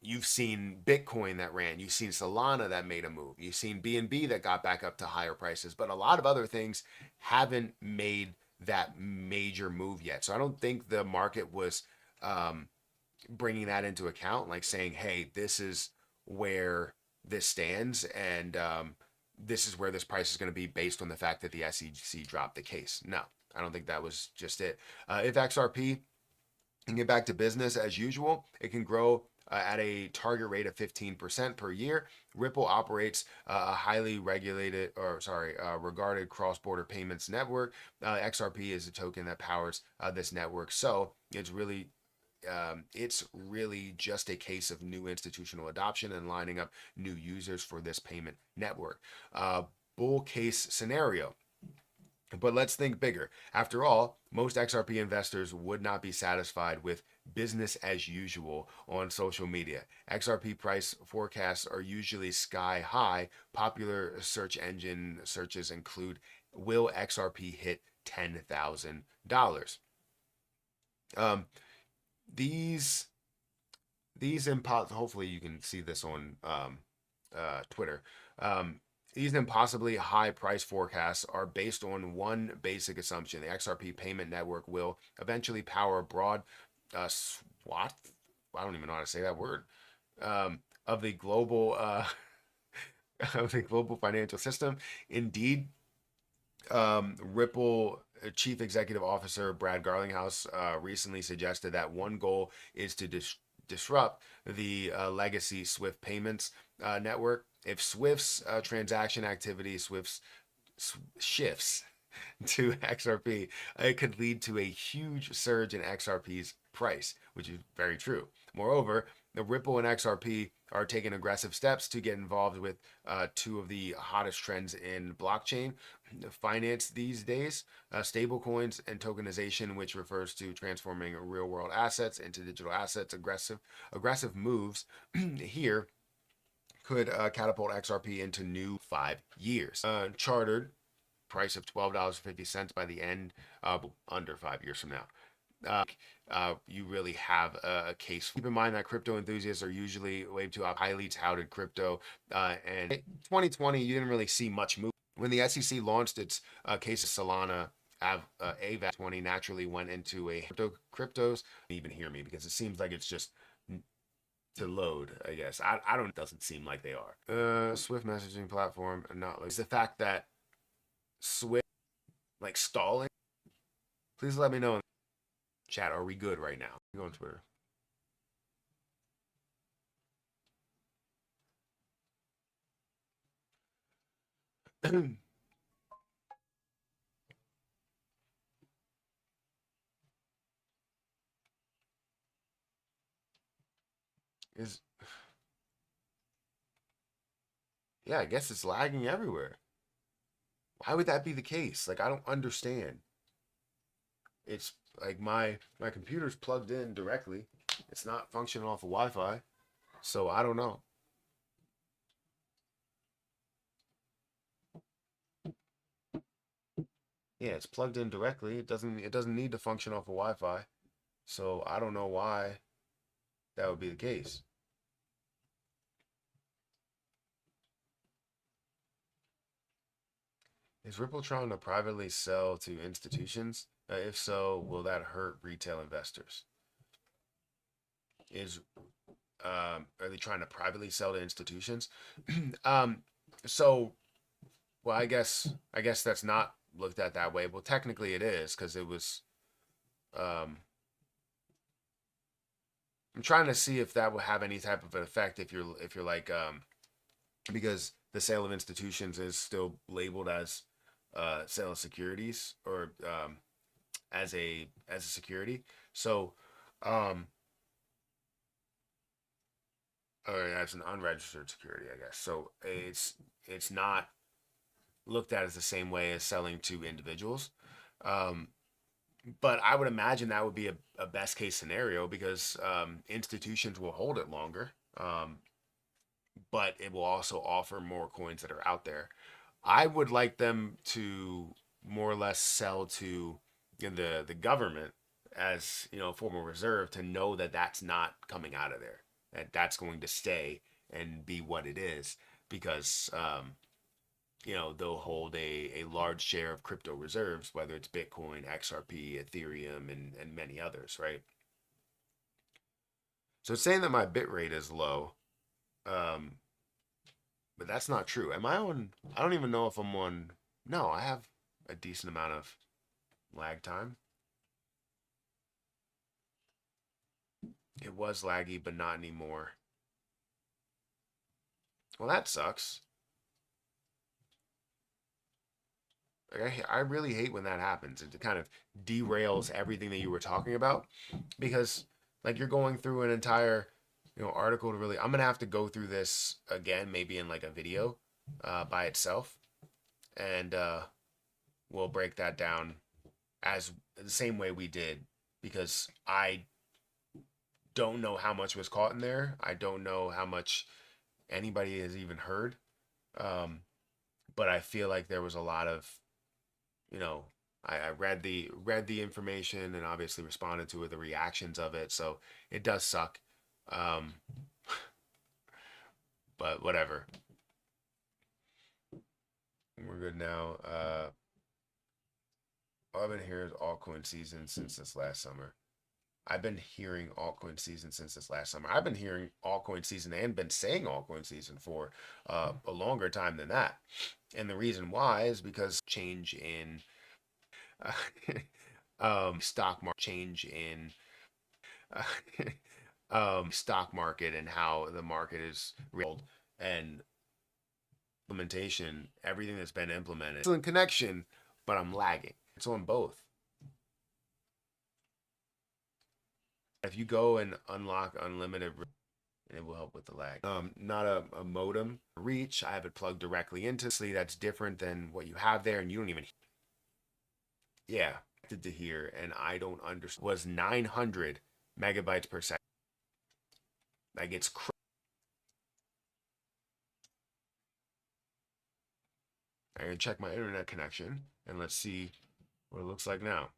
S1: You've seen Bitcoin that ran, you've seen Solana that made a move, you've seen BNB that got back up to higher prices, but a lot of other things haven't made that major move yet. So I don't think the market was bringing that into account, like saying, hey, this is where this stands, and this is where this price is going to be based on the fact that the SEC dropped the case. No, I don't think that was just it. If XRP can get back to business as usual, it can grow at a target rate of 15% per year. Ripple operates a highly regarded cross-border payments network. XRP is a token that powers this network. So it's really just a case of new institutional adoption and lining up new users for this payment network. Bull case scenario. But let's think bigger. After all, most XRP investors would not be satisfied with business as usual on social media. XRP price forecasts are usually sky high. Popular search engine searches include, will XRP hit $10,000? Um, these hopefully you can see this on Twitter. Um, these impossibly high price forecasts are based on one basic assumption: the XRP payment network will eventually power a broad swath. I don't even know how to say that word. Of the global of the global financial system. Indeed, Ripple Chief Executive Officer Brad Garlinghouse recently suggested that one goal is to disrupt the legacy Swift payments network. If Swift's transaction activity shifts to XRP, it could lead to a huge surge in XRP's price, which is very true. Moreover, the Ripple and XRP are taking aggressive steps to get involved with two of the hottest trends in blockchain finance these days: stablecoins and tokenization, which refers to transforming real world assets into digital assets. Aggressive moves here could catapult XRP into new 5 years. Chartered price of $12.50 by the end, under 5 years from now. You really have a case. Keep in mind that crypto enthusiasts are usually way too highly touted crypto, and 2020 you didn't really see much move. When the SEC launched its case of Solana, AVAX 20 naturally went into a cryptos. Even hear me because it seems like it's just to load. I guess I don't. It doesn't seem like they are. Swift messaging platform, not like it's the fact that Swift like stalling. Please let me know in the chat. Are we good right now? Go on Twitter. Is Yeah, I guess it's lagging everywhere. Why would that be the case? Like I don't understand. It's like my computer's plugged in directly. It's not functioning off of Wi-Fi. So I don't know. Yeah, it's plugged in directly. It doesn't need to function off of Wi-Fi. So I don't know why that would be the case. Is Ripple trying to privately sell to institutions? If so, will that hurt retail investors? Is Are they trying to privately sell to institutions? um, so well, I guess that's not looked at that way. Well, technically it is because it was. Um, I'm trying to see if that will have any type of an effect if you're like because the sale of institutions is still labeled as sale of securities or as a security. So um, or as an unregistered security, I guess. So it's not looked at as the same way as selling to individuals. Um, but I would imagine that would be a best case scenario because institutions will hold it longer, but it will also offer more coins that are out there. I would like them to more or less sell to the government as a form of reserve to know that that's not coming out of there, that that's going to stay and be what it is because they'll hold a large share of crypto reserves, whether it's Bitcoin, XRP, Ethereum, and many others, right? So it's saying that my bit rate is low, um, but that's not true. Am I on? I don't even know if I'm on. No, I have a decent amount of lag time. It was laggy, but not anymore. Well, that sucks. Like, I really hate when that happens. It kind of derails everything that you were talking about because, like, you're going through an entire, article to really. I'm gonna have to go through this again, maybe in like a video, by itself, and we'll break that down as the same way we did, because I don't know how much was caught in there. I don't know how much anybody has even heard. Um, but I feel like there was a lot of, you know, I read the information and obviously responded to it, the reactions of it. So it does suck. Um, but whatever. We're good now. All I've been hearing is altcoin season since this last summer. I've been hearing altcoin season since this last summer. I've been hearing altcoin season and been saying altcoin season for a longer time than that. And the reason why is because change in uh, stock market, change in uh, stock market and how the market is real, and implementation, everything that's been implemented. Excellent connection, but I'm lagging. It's on both. If you go and unlock unlimited, and it will help with the lag. Not a modem reach. I have it plugged directly into. So that's different than what you have there, and you don't even. Yeah, to hear, and I don't understand. Was 900 megabytes per second. Like it's. I'm gonna check my internet connection, and let's see what it looks like now.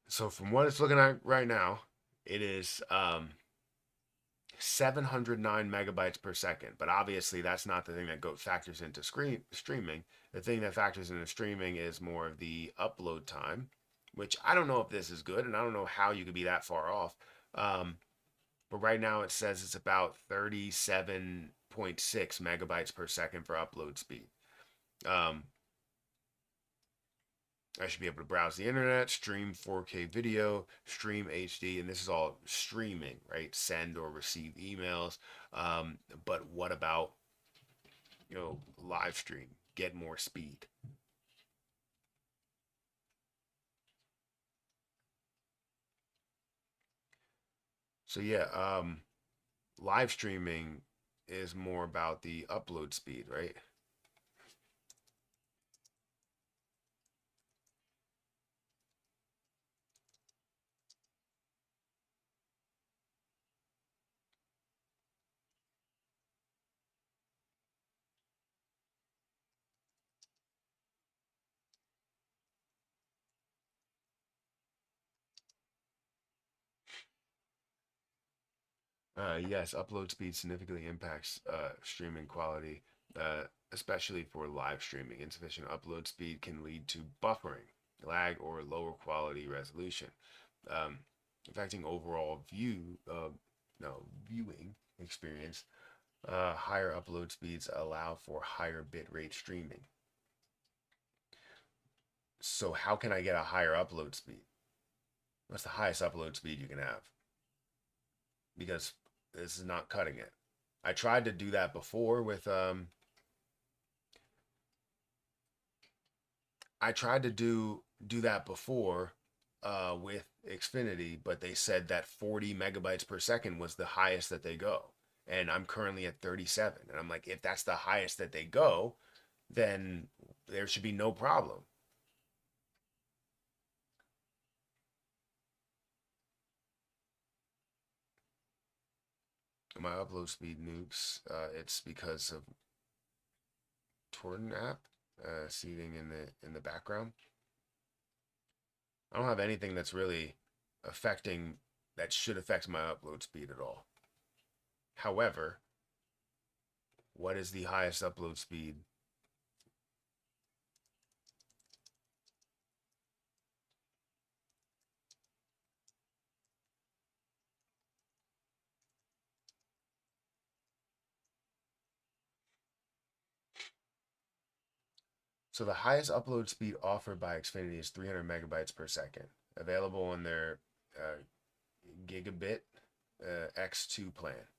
S1: So from what it's looking at right now, it is 709 megabytes per second. But obviously, that's not the thing that factors into streaming. The thing that factors into streaming is more of the upload time, which I don't know if this is good, and I don't know how you could be that far off. Um, but right now, it says it's about 37.6 megabytes per second for upload speed. Um, I should be able to browse the internet, stream 4K video, stream HD, and this is all streaming, right? Send or receive emails. But what about, live stream? Get more speed. So yeah, live streaming is more about the upload speed, right? Yes, upload speed significantly impacts streaming quality, especially for live streaming. Insufficient upload speed can lead to buffering, lag, or lower quality resolution, um, affecting overall viewing experience. Higher upload speeds allow for higher bitrate streaming. So how can I get a higher upload speed? What's the highest upload speed you can have? Because this is not cutting it. I tried to do that before with I tried to do that before with Xfinity, but they said that 40 megabytes per second was the highest that they go. And I'm currently at 37. And I'm like, if that's the highest that they go, then there should be no problem. My upload speed nukes. It's because of Torrent app seeding in the background. I don't have anything that's really affecting that should affect my upload speed at all. However, what is the highest upload speed? So the highest upload speed offered by Xfinity is 300 megabytes per second, available on their uh, gigabit X2 plan.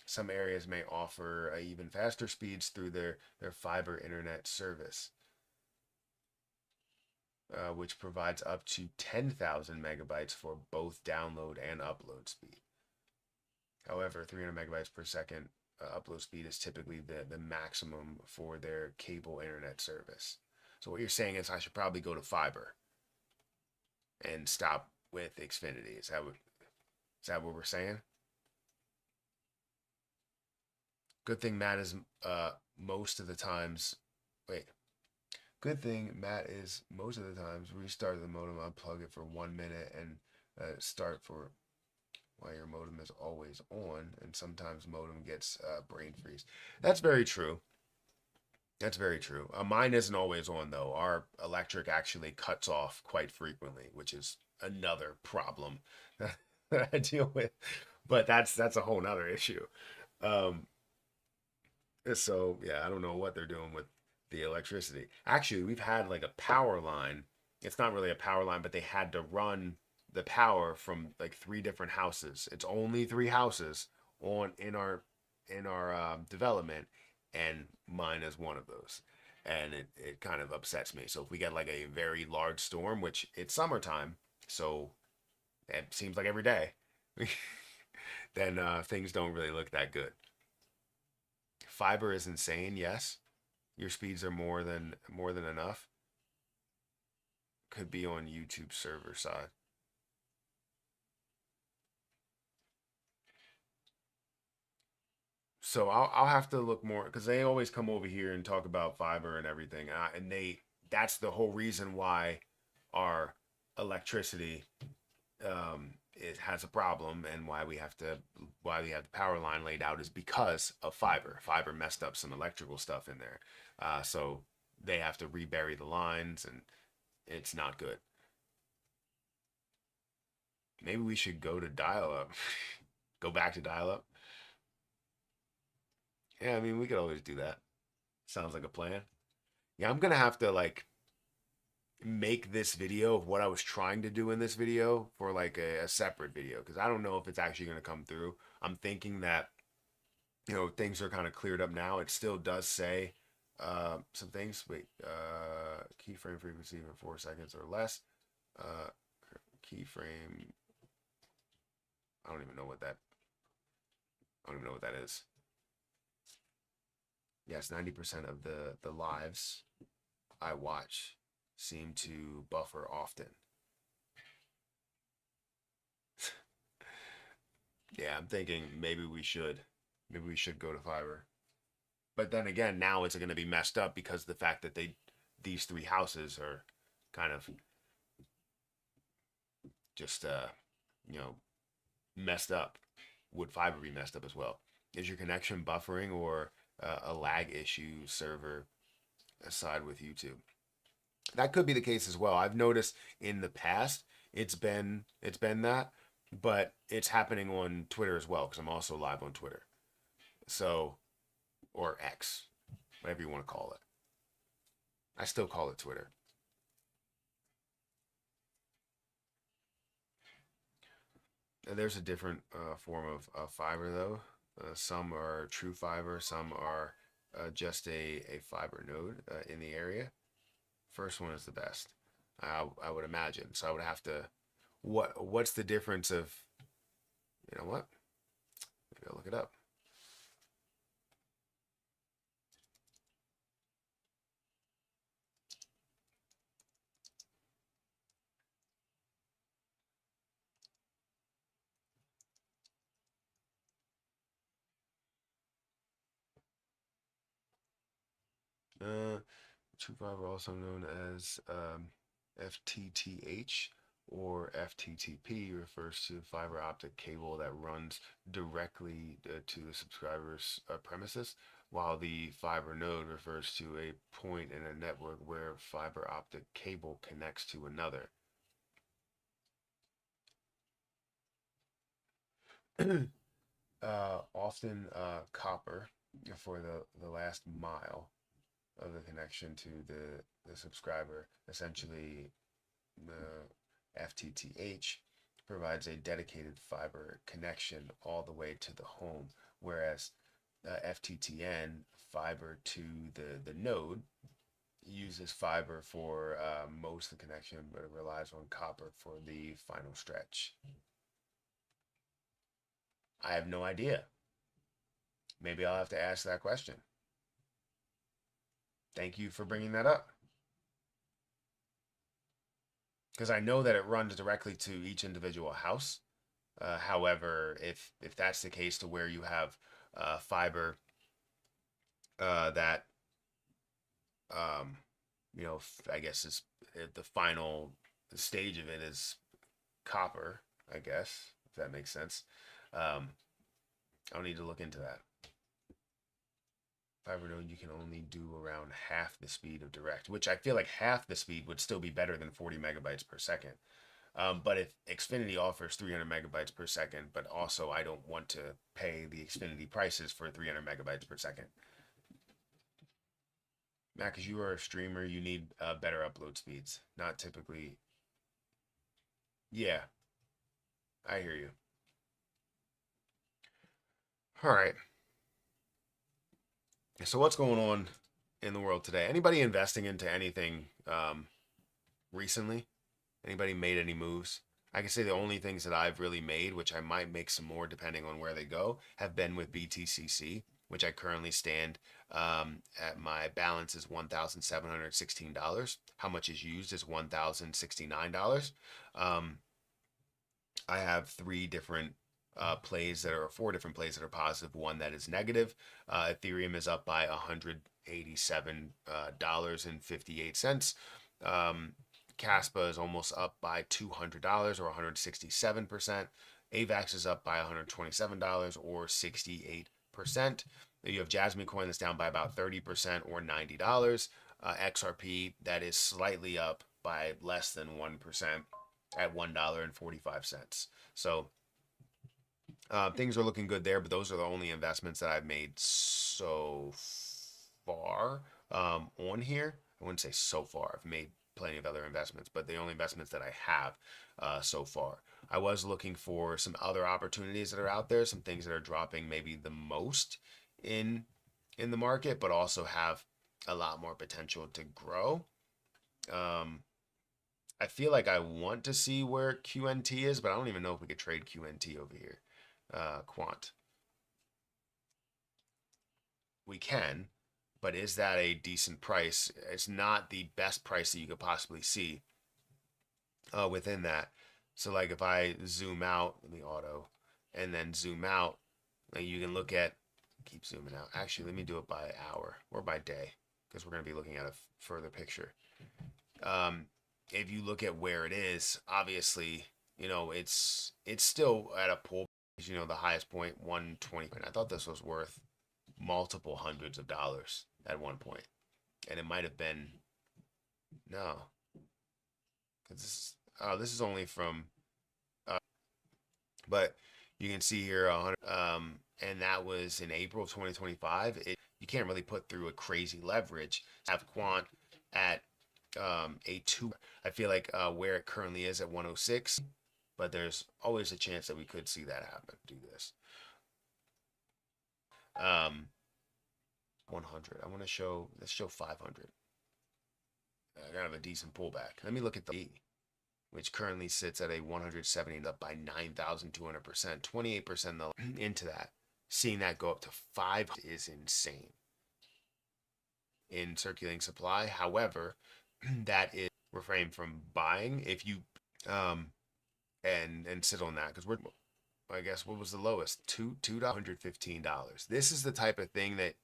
S1: Some areas may offer even faster speeds through their fiber internet service. which provides up to 10,000 megabytes for both download and upload speed. However, 300 megabytes per second upload speed is typically the maximum for their cable internet service. So what you're saying is I should probably go to fiber and stop with Xfinity. Is that what we're saying? Good thing Matt is most of the times. Wait. Good thing Matt is most of the times restart the modem, unplug it for 1 minute, and start for while your modem is always on, and sometimes modem gets brain freeze. That's very true. That's very true. Mine isn't always on though. Our electric actually cuts off quite frequently, which is another problem that I deal with. But that's a whole nother issue. Um, so yeah, I don't know what they're doing with the electricity. Actually, we've had like a power line. It's not really a power line, but they had to run the power from like three different houses. It's only three houses on in our development, and mine is one of those. And it kind of upsets me. So if we get like a very large storm, which it's summertime, so it seems like every day, then things don't really look that good. Fiber is insane, yes. Your speeds are more than enough. Could be on YouTube server side. So I'll have to look more because they always come over here and talk about fiber and everything, and that's the whole reason why our electricity it has a problem and why we have the power line laid out is because of fiber. Fiber messed up some electrical stuff in there, so they have to rebury the lines, and it's not good. Maybe we should go to dial up, go back to dial up. Yeah, I mean we could always do that. Sounds like a plan. Yeah, I'm gonna have to like make this video of what I was trying to do in this video for like a separate video because I don't know if it's actually gonna come through. I'm thinking that things are kind of cleared up now. It still does say some things. Wait, keyframe frequency for 4 seconds or less. Uh, keyframe. I don't even know what that. I don't even know what that is. Yes, 90% of the lives I watch seem to buffer often. Yeah, I'm thinking maybe we should go to fiber. But then again, now it's going to be messed up because the fact that these three houses are kind of just you know messed up. Would fiber be messed up as well? Is your connection buffering or a lag issue server aside with YouTube? That could be the case as well. I've noticed in the past it's been that, but it's happening on Twitter as well because I'm also live on Twitter. So or X, whatever you want to call it. I still call it Twitter. And there's a different form of fiber though. Some are true fiber, some are just a fiber node in the area. First one is the best, I would imagine. So I would have to. What's the difference of? You know what? Maybe I'll look it up. Uh, True fiber, also known as FTTH or FTTP, refers to fiber optic cable that runs directly to the subscriber's premises, while the fiber node refers to a point in a network where fiber optic cable connects to another. Often copper for the last mile of the connection to the subscriber. Essentially, the FTTH provides a dedicated fiber connection all the way to the home, whereas FTTN, fiber to the node, uses fiber for most of the connection, but it relies on copper for the final stretch. I have no idea. Maybe I'll have to ask that question. Thank you for bringing that up. Because I know that it runs directly to each individual house. However, if that's the case to where you have fiber that you know, I guess is the final stage of it is copper, I guess, if that makes sense. Um, I'll need to look into that. Fiber node, you can only do around half the speed of direct, which I feel like half the speed would still be better than 40 megabytes per second. But if Xfinity offers 300 megabytes per second, but also I don't want to pay the Xfinity prices for 300 megabytes per second. Matt, because you are a streamer, you need better upload speeds. Not typically. Yeah, I hear you. All right. So what's going on in the world today? Anybody investing into anything recently? Anybody made any moves? I can say the only things that I've really made, which I might make some more depending on where they go, have been with BTCC, which I currently stand at my balance is $1,716. How much is used is $1,069. I have three different plays that are four different plays that are positive, one that is negative. Ethereum is up by $187.58. Caspa is almost up by $200 or 167%. AVAX is up by $127 or 68%. You have Jasmine Coin that's down by about 30% or $90. XRP that is slightly up by less than 1% at $1.45. So things are looking good there, but those are the only investments that I've made so far on here. I wouldn't say so far. I've made plenty of other investments, but the only investments that I have so far. I was looking for some other opportunities that are out there, some things that are dropping maybe the most in the market, but also have a lot more potential to grow. I feel like I want to see where QNT is, but I don't even know if we could trade QNT over here. Quant. We can, but is that a decent price? It's not the best price that you could possibly see within that. So like if I zoom out, let me auto, and then zoom out, like you can look at, keep zooming out. Actually, let me do it by hour or by day because we're going to be looking at a further picture. If you look at where it is, obviously, you know, it's still at a pull, you know, the highest point, 120. I thought this was worth multiple hundreds of dollars at one point. And it might have been, no, because this is only from, but you can see here, 100, and that was in April of 2025. You can't really put through a crazy leverage. Have quant at a 2. I feel like where it currently is at 106, but there's always a chance that we could see that happen. Do this. 100. I want to show, let's show 500. Kind of a decent pullback. Let me look at the E, which currently sits at a 170, up by 9,200%, 28% into that. Seeing that go up to 5 is insane in circulating supply. However, that is refrain from buying if you and sit on that because we're, I guess, what was the lowest? $215. This is the type of thing that,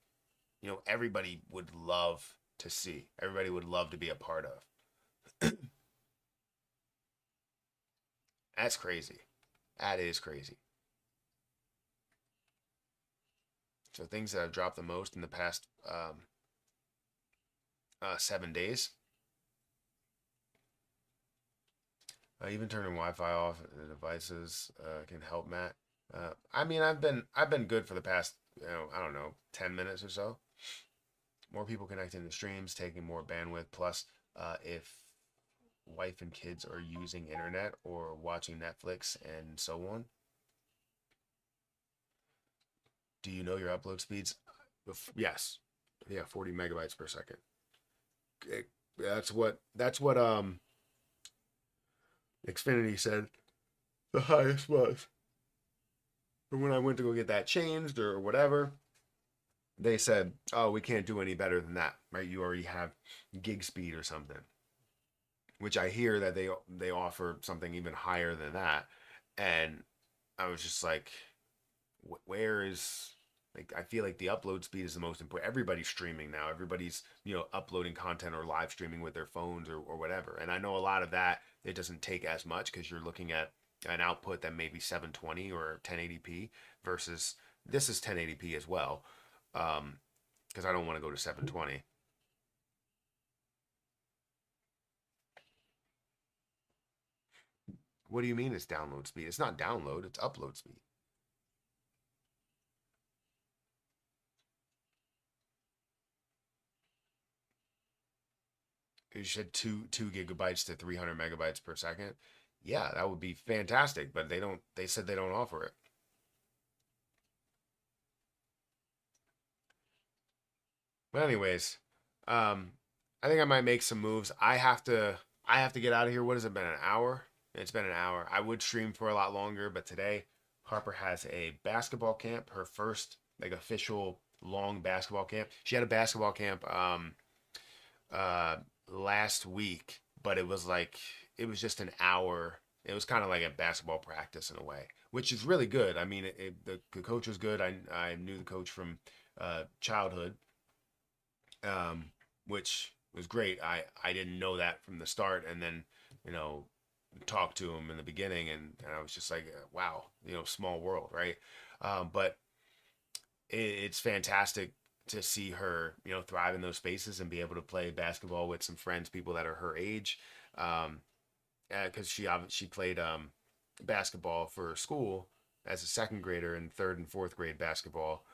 S1: you know, everybody would love to see. Everybody would love to be a part of. That's crazy. That is crazy. So things that have dropped the most in the past 7 days. Even turning Wi-Fi off the devices can help, Matt. I mean, I've been good for the past, you know, I don't know, 10 minutes or so. More people connecting to streams, taking more bandwidth. Plus, if wife and kids are using internet or watching Netflix and so on, do you know your upload speeds? Yes. Yeah, 40 megabytes per second. that's what Xfinity said the highest was. But when I went to go get that changed or whatever, they said, "Oh, we can't do any better than that, right? You already have gig speed or something." Which I hear that they offer something even higher than that, and I was just like, where is, like, I feel like the upload speed is the most important. Everybody's streaming now. Everybody's uploading content or live streaming with their phones or whatever. And I know a lot of that it doesn't take as much because you're looking at an output that may be 720 or 1080p versus this is 1080p as well. Because I don't want to go to 720. What do you mean it's download speed? It's not download, it's upload speed. You said two gigabytes to 300 megabytes per second. Yeah, that would be fantastic, but they don't. They said they don't offer it. But anyways, um, I think I might make some moves. I have to get out of here. What has it been? An hour? It's been an hour. I would stream for a lot longer, but today Harper has a basketball camp. Her first like official long basketball camp. She had a basketball camp uh last week, but it was just an hour. It was kind of like a basketball practice in a way, which is really good. I mean, the coach was good. I knew the coach from childhood, um, which was great. I didn't know that from the start, and then you know talked to him in the beginning, and I was just like, wow, small world, right? But it's fantastic to see her, thrive in those spaces and be able to play basketball with some friends, people that are her age. Um, because she played basketball for school as a second grader in third and fourth grade basketball,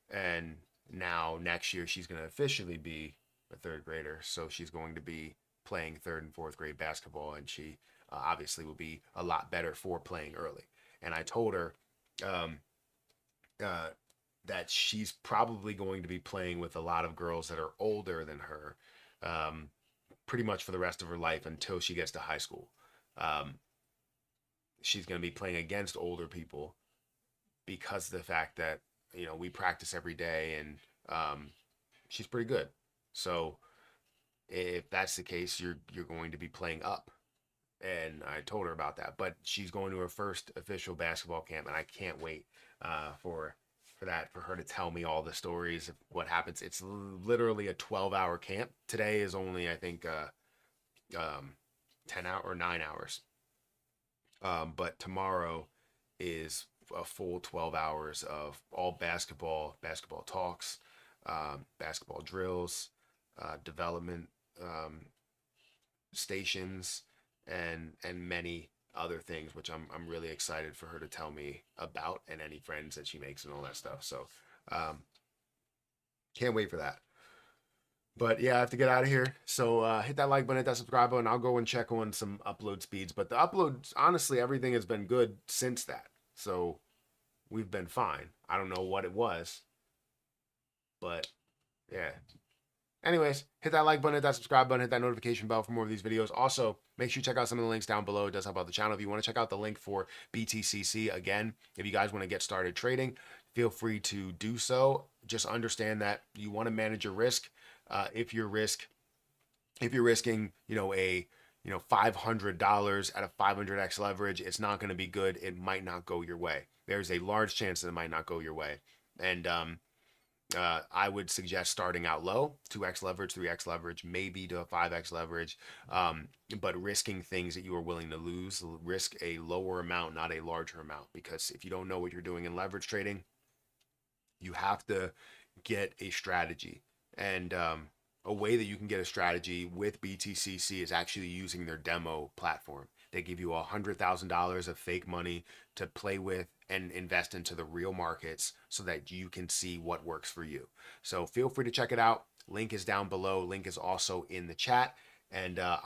S1: and now next year she's going to officially be a third grader, so she's going to be playing third and fourth grade basketball, and she obviously will be a lot better for playing early. And I told her um, uh, that she's probably going to be playing with a lot of girls that are older than her, um, pretty much for the rest of her life until she gets to high school. Um, she's going to be playing against older people because of the fact that we practice every day, and she's pretty good. So if that's the case, you're going to be playing up. And I told her about that. But she's going to her first official basketball camp, and I can't wait for her to tell me all the stories of what happens. It's literally a 12-hour camp. Today is only, I think, 10 hour or 9 hours. But tomorrow is a full 12 hours of all basketball talks, basketball drills, development stations, and many other things, which I'm really excited for her to tell me about, and any friends that she makes and all that stuff. So um, can't wait for that. But yeah, I have to get out of here. So hit that like button, hit that subscribe button. I'll go and check on some upload speeds. But the uploads, honestly, everything has been good since that. So we've been fine. I don't know what it was, but yeah. Anyways, hit that like button, hit that subscribe button, hit that notification bell for more of these videos. Also, make sure you check out some of the links down below. It does help out the channel. If you want to check out the link for BTCC, again, if you guys want to get started trading, feel free to do so. Just understand that you want to manage your risk. If you're risking, a $500 at a 500x leverage, it's not going to be good. It might not go your way. There's a large chance that it might not go your way. And I would suggest starting out low, 2x leverage, 3x leverage, maybe to a 5x leverage, but risking things that you are willing to lose. Risk a lower amount, not a larger amount, because if you don't know what you're doing in leverage trading, you have to get a strategy. And a way that you can get a strategy with BTCC is actually using their demo platform. They give you $100,000 of fake money to play with and invest into the real markets so that you can see what works for you. So feel free to check it out. Link is down below. Link is also in the chat. And I'll